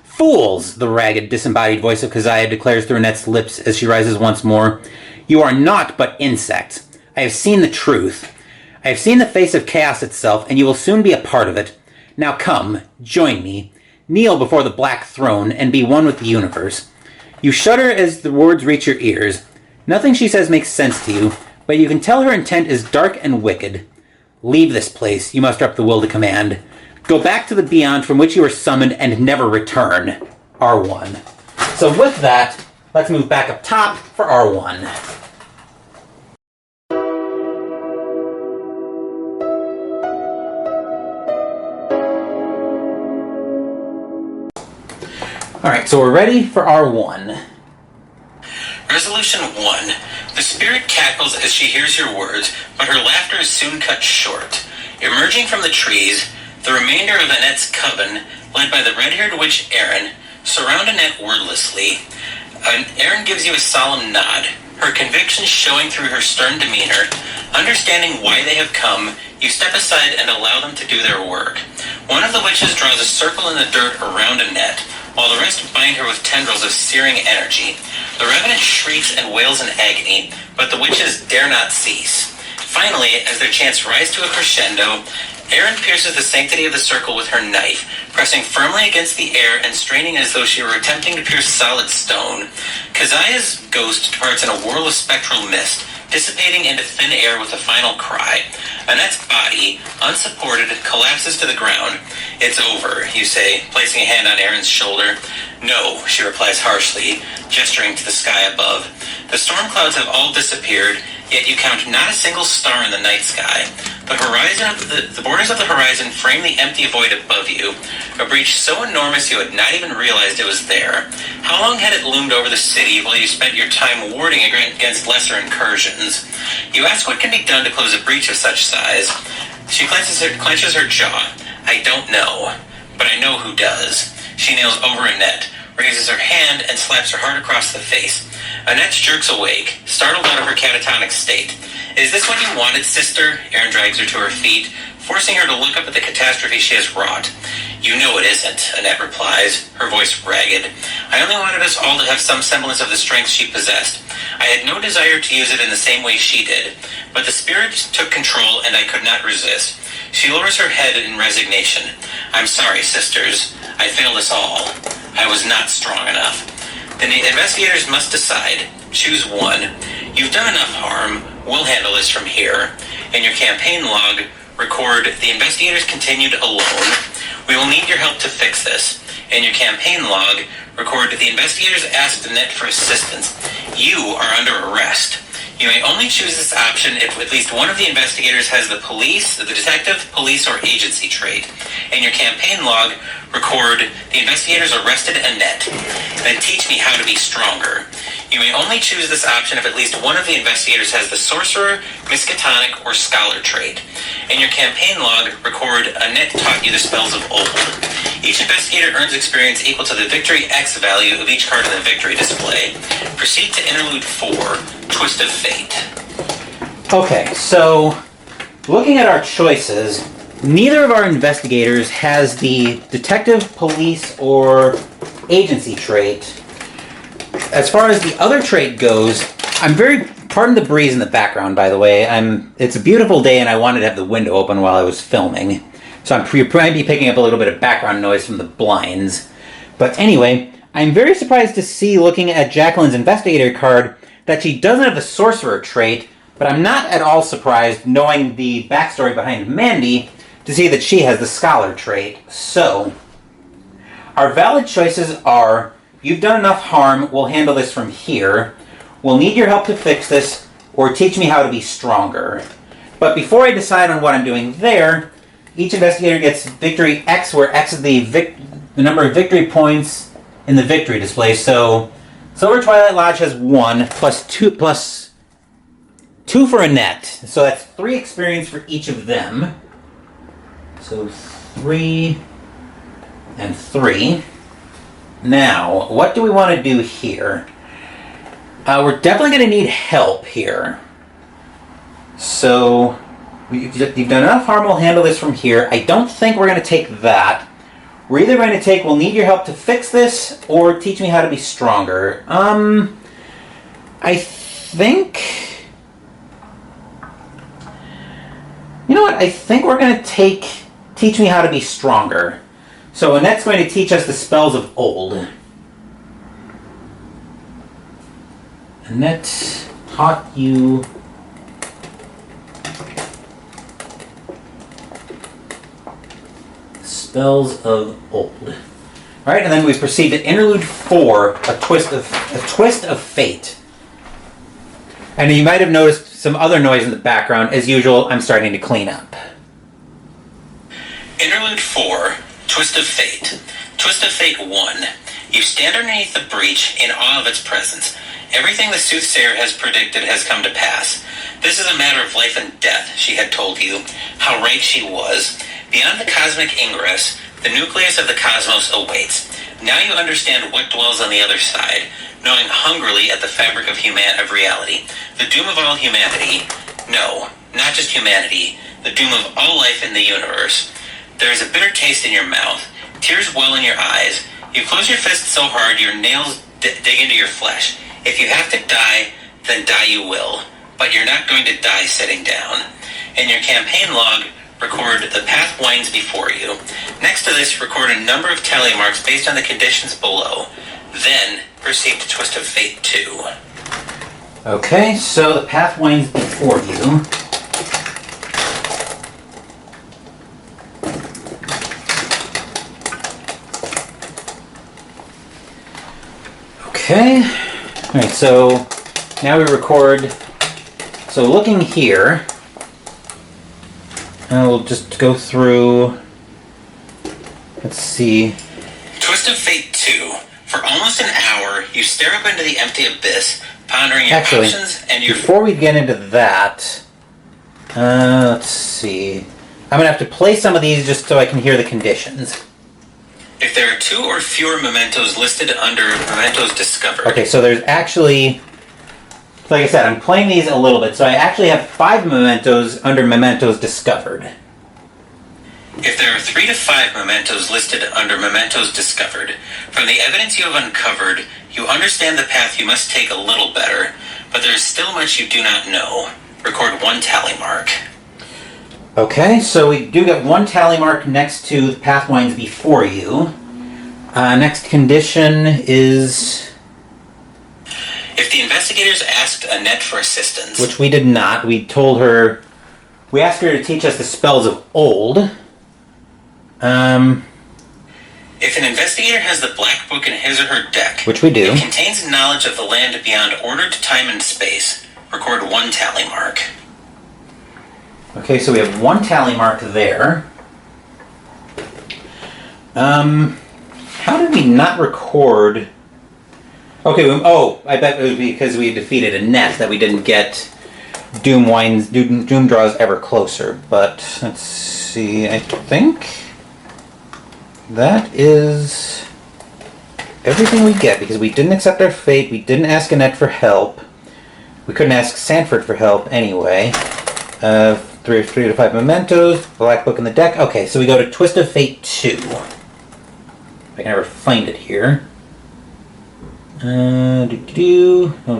Speaker 1: Fools! The ragged, disembodied voice of Keziah declares through Annette's lips as she rises once more. You are naught but insects. I have seen the truth. I have seen the face of chaos itself, and you will soon be a part of it. Now come, join me. Kneel before the black throne and be one with the universe. You shudder as the words reach your ears. Nothing she says makes sense to you, but you can tell her intent is dark and wicked. Leave this place. You muster up the will to command. Go back to the beyond from which you were summoned and never return. R1. So with that, let's move back up top for R1. Alright, so we're ready for R1.
Speaker 2: Resolution 1. The spirit cackles as she hears your words, but her laughter is soon cut short. Emerging from the trees, the remainder of Annette's coven, led by the red-haired witch Erin, surround Annette wordlessly. Erin gives you a solemn nod, her conviction showing through her stern demeanor. Understanding why they have come, you step aside and allow them to do their work. One of the witches draws a circle in the dirt around Annette, while the rest bind her with tendrils of searing energy. The revenant shrieks and wails in agony, but the witches dare not cease. Finally, as their chants rise to a crescendo, Erin pierces the sanctity of the circle with her knife, pressing firmly against the air and straining as though she were attempting to pierce solid stone. Keziah's ghost departs in a whirl of spectral mist, dissipating into thin air with a final cry. Annette's body, unsupported, collapses to the ground. It's over, you say, placing a hand on Erin's shoulder. No, she replies harshly, gesturing to the sky above. The storm clouds have all disappeared, yet you count not a single star in the night sky. The borders of the horizon frame the empty void above you, a breach so enormous you had not even realized it was there. How long had it loomed over the city while you spent your time warding against lesser incursions? You ask what can be done to close a breach of such size. She clenches her jaw. I don't know, but I know who does. She nails over Annette, raises her hand, and slaps her hard across the face. Annette jerks awake, startled out of her catatonic state. Is this what you wanted, sister? Erin drags her to her feet, forcing her to look up at the catastrophe she has wrought. You know it isn't, Annette replies, her voice ragged. I only wanted us all to have some semblance of the strength she possessed. I had no desire to use it in the same way she did, but the spirit took control and I could not resist. She lowers her head in resignation. I'm sorry, sisters. I failed us all. I was not strong enough. The investigators must decide. Choose one. You've done enough harm. We'll handle this from here. In your campaign log, record, the investigators continued alone. We will need your help to fix this. In your campaign log, record, the investigators asked Annette for assistance. You are under arrest. You may only choose this option if at least one of the investigators has the detective, police, or agency trait. In your campaign log, record, the investigators arrested Annette. Then teach me how to be stronger. You may only choose this option if at least one of the investigators has the sorcerer, miskatonic, or scholar trait. In your campaign log, record, Annette taught you the spells of old. Each investigator earns experience equal to the victory X value of each card in the victory display. Proceed to interlude 4, Twist of Fate.
Speaker 1: Okay, so looking at our choices, neither of our investigators has the detective, police, or agency trait. As far as the other trait goes, pardon the breeze in the background, by the way. It's a beautiful day and I wanted to have the window open while I was filming. So you're probably picking up a little bit of background noise from the blinds. But anyway, I'm very surprised to see, looking at Jacqueline's investigator card, that she doesn't have the sorcerer trait, but I'm not at all surprised, knowing the backstory behind Mandy, to see that she has the scholar trait. So, our valid choices are, you've done enough harm, we'll handle this from here, we'll need your help to fix this, or teach me how to be stronger. But before I decide on what I'm doing there, each investigator gets victory X, where X is the number of victory points in the victory display. So Silver Twilight Lodge has 1 plus 2 2 for Annette. So that's 3 experience for each of them. So 3 and 3. Now, what do we want to do here? We're definitely going to need help here. So, you've done enough harm, we'll handle this from here. I don't think we're going to take that. We're either going to take, we'll need your help to fix this, or teach me how to be stronger. I think... You know what? I think we're going to take, teach me how to be stronger. So Annette's going to teach us the spells of old. Annette taught you... spells of old. All right, and then we proceed to Interlude 4, a twist of fate. And you might have noticed some other noise in the background. As usual, I'm starting to clean up.
Speaker 2: Interlude 4, Twist of Fate. Twist of Fate 1. You stand underneath the breach in awe of its presence. Everything the soothsayer has predicted has come to pass. This is a matter of life and death, she had told you. How right she was. Beyond the cosmic ingress, the nucleus of the cosmos awaits. Now you understand what dwells on the other side, gnawing hungrily at the fabric of reality. The doom of all humanity. No, not just humanity. The doom of all life in the universe. There is a bitter taste in your mouth. Tears well in your eyes. You close your fists so hard your nails dig into your flesh. If you have to die, then die you will. But you're not going to die sitting down. In your campaign log, record the path winds before you. Next to this, record a number of tally marks based on the conditions below. Then, proceed to Twist of Fate 2.
Speaker 1: Okay, so the path winds before you. Okay. Alright, so now we record. So looking here, and we'll just go through. Let's see.
Speaker 2: Twist of Fate 2. For almost an hour, you stare up into the empty abyss, pondering your options and your...
Speaker 1: Before we get into that, let's see. I'm going to have to play some of these just so I can hear the conditions.
Speaker 2: If there are 2 or fewer mementos listed under mementos discovered...
Speaker 1: Okay, so there's actually... Like I said, I'm playing these a little bit, so I actually have 5 mementos under mementos discovered.
Speaker 2: If there are 3 to 5 mementos listed under mementos discovered, from the evidence you have uncovered, you understand the path you must take a little better, but there is still much you do not know. Record 1 tally mark.
Speaker 1: Okay, so we do get 1 tally mark next to the path winds before you. Next condition is...
Speaker 2: If the investigators asked Annette for assistance...
Speaker 1: Which we did not. We told her... We asked her to teach us the spells of old.
Speaker 2: If an investigator has the Black Book in his or her deck...
Speaker 1: Which we do.
Speaker 2: It contains knowledge of the land beyond ordered time and space. Record 1 tally mark.
Speaker 1: Okay, so we have 1 tally mark there. How did we not record... Okay, I bet it was because we defeated Annette that we didn't get Doom draws ever closer. But, let's see, I think that is everything we get, because we didn't accept our fate, we didn't ask Annette for help, we couldn't ask Sanford for help anyway. 3 to 5 mementos, Black Book in the deck. Okay, so we go to Twist of Fate 2. If I can ever find it here. Oh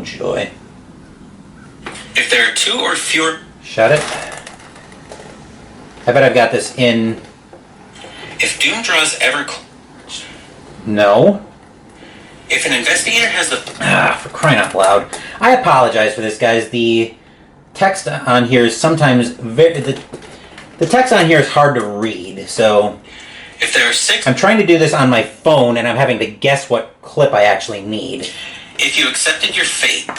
Speaker 1: joy.
Speaker 2: If there are 2 or fewer...
Speaker 1: Shut it. I bet I've got this in...
Speaker 2: If Doom draws ever...
Speaker 1: No.
Speaker 2: If an investigator has the...
Speaker 1: For crying out loud. I apologize for this, guys. The text on here is sometimes the text on here is hard to read, so...
Speaker 2: If there are 6...
Speaker 1: I'm trying to do this on my phone, and I'm having to guess what clip I actually need.
Speaker 2: If you accepted your fate...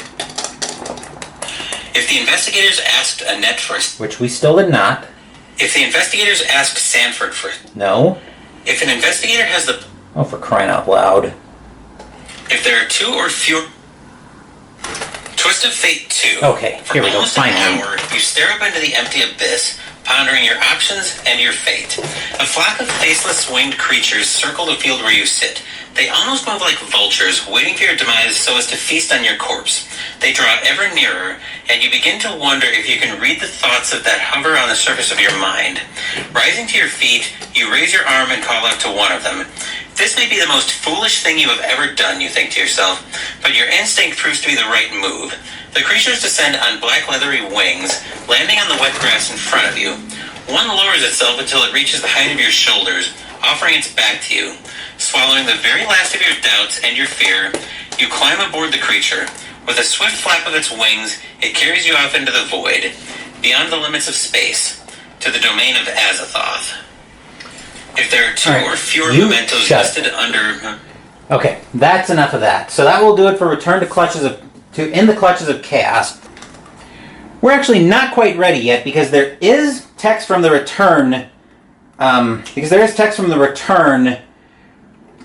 Speaker 2: If the investigators asked Annette for...
Speaker 1: Which we still did not.
Speaker 2: If the investigators asked Sanford for...
Speaker 1: No.
Speaker 2: If an investigator has the...
Speaker 1: Oh, for crying out loud.
Speaker 2: If there are 2 or fewer... Twist of Fate 2.
Speaker 1: Okay,
Speaker 2: For
Speaker 1: here we go,
Speaker 2: almost
Speaker 1: finally.
Speaker 2: an hour, you stare up into the empty abyss, pondering your options and your fate. A flock of faceless winged creatures circle the field where you sit. They almost move like vultures, waiting for your demise so as to feast on your corpse. They draw ever nearer, and you begin to wonder if you can read the thoughts of that hover on the surface of your mind. Rising to your feet, you raise your arm and call out to one of them. This may be the most foolish thing you have ever done, you think to yourself, but your instinct proves to be the right move. The creatures descend on black leathery wings, landing on the wet grass in front of you. One lowers itself until it reaches the height of your shoulders, offering its back to you. Swallowing the very last of your doubts and your fear, you climb aboard the creature. With a swift flap of its wings, it carries you off into the void, beyond the limits of space, to the domain of Azathoth. If there are two or fewer mementos listed under...
Speaker 1: Okay, that's enough of that. So that will do it for Return to In the Clutches of Chaos. We're actually not quite ready yet because there is text from the Return...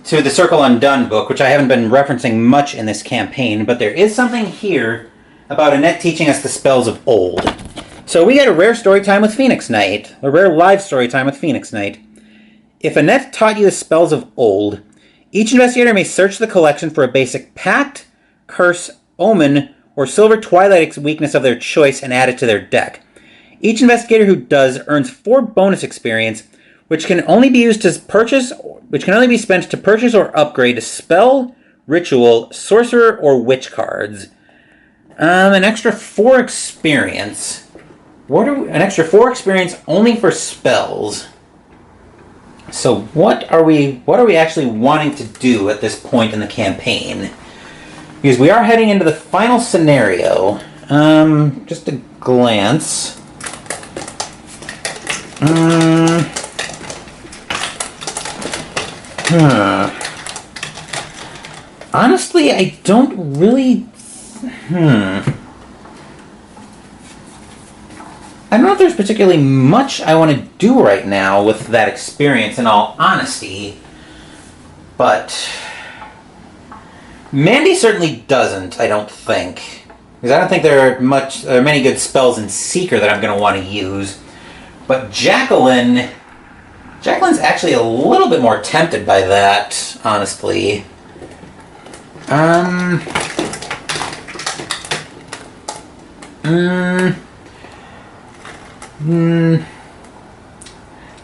Speaker 1: to the Circle Undone book, which I haven't been referencing much in this campaign, but there is something here about Annette teaching us the spells of old. So we get a rare story time with Phoenix Knight, a rare live story time with Phoenix Knight. If Annette taught you the spells of old, each investigator may search the collection for a basic pact, curse, omen, or silver twilight weakness of their choice and add it to their deck. Each investigator who does earns 4 bonus experience, which can only be spent to purchase or upgrade a spell, ritual, sorcerer, or witch cards. An extra 4 experience. An extra 4 experience only for spells. So what are we actually wanting to do at this point in the campaign? Because we are heading into the final scenario. Just a glance. Honestly, I don't really... I don't know if there's particularly much I want to do right now with that experience, in all honesty. But... Mandy certainly doesn't, I don't think. Because I don't think there are many good spells in Seeker that I'm going to want to use. But Jacqueline's actually a little bit more tempted by that, honestly.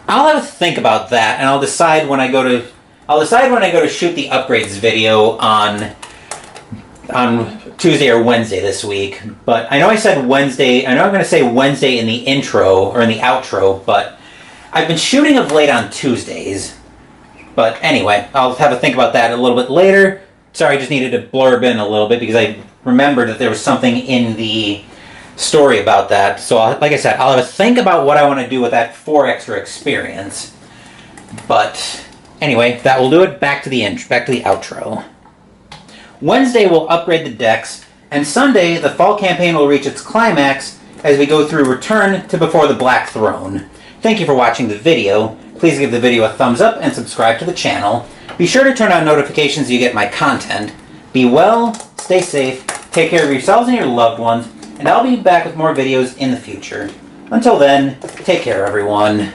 Speaker 1: I'll have a think about that, and I'll decide when I go to shoot the upgrades video on Tuesday or Wednesday this week. But I know I said Wednesday. I know I'm going to say Wednesday in the intro or in the outro, but I've been shooting of late on Tuesdays. But anyway, I'll have a think about that a little bit later. Sorry, I just needed to blurb in a little bit because I remembered that there was something in the story about that. So, like I said, I'll have a think about what I want to do with that 4 extra experience. But anyway, that will do it. Back to the outro. Wednesday we'll upgrade the decks, and Sunday the fall campaign will reach its climax as we go through Return to Before the Black Throne. Thank you for watching the video. Please give the video a thumbs up and subscribe to the channel. Be sure to turn on notifications so you get my content. Be well, stay safe, take care of yourselves and your loved ones, and I'll be back with more videos in the future. Until then, take care everyone.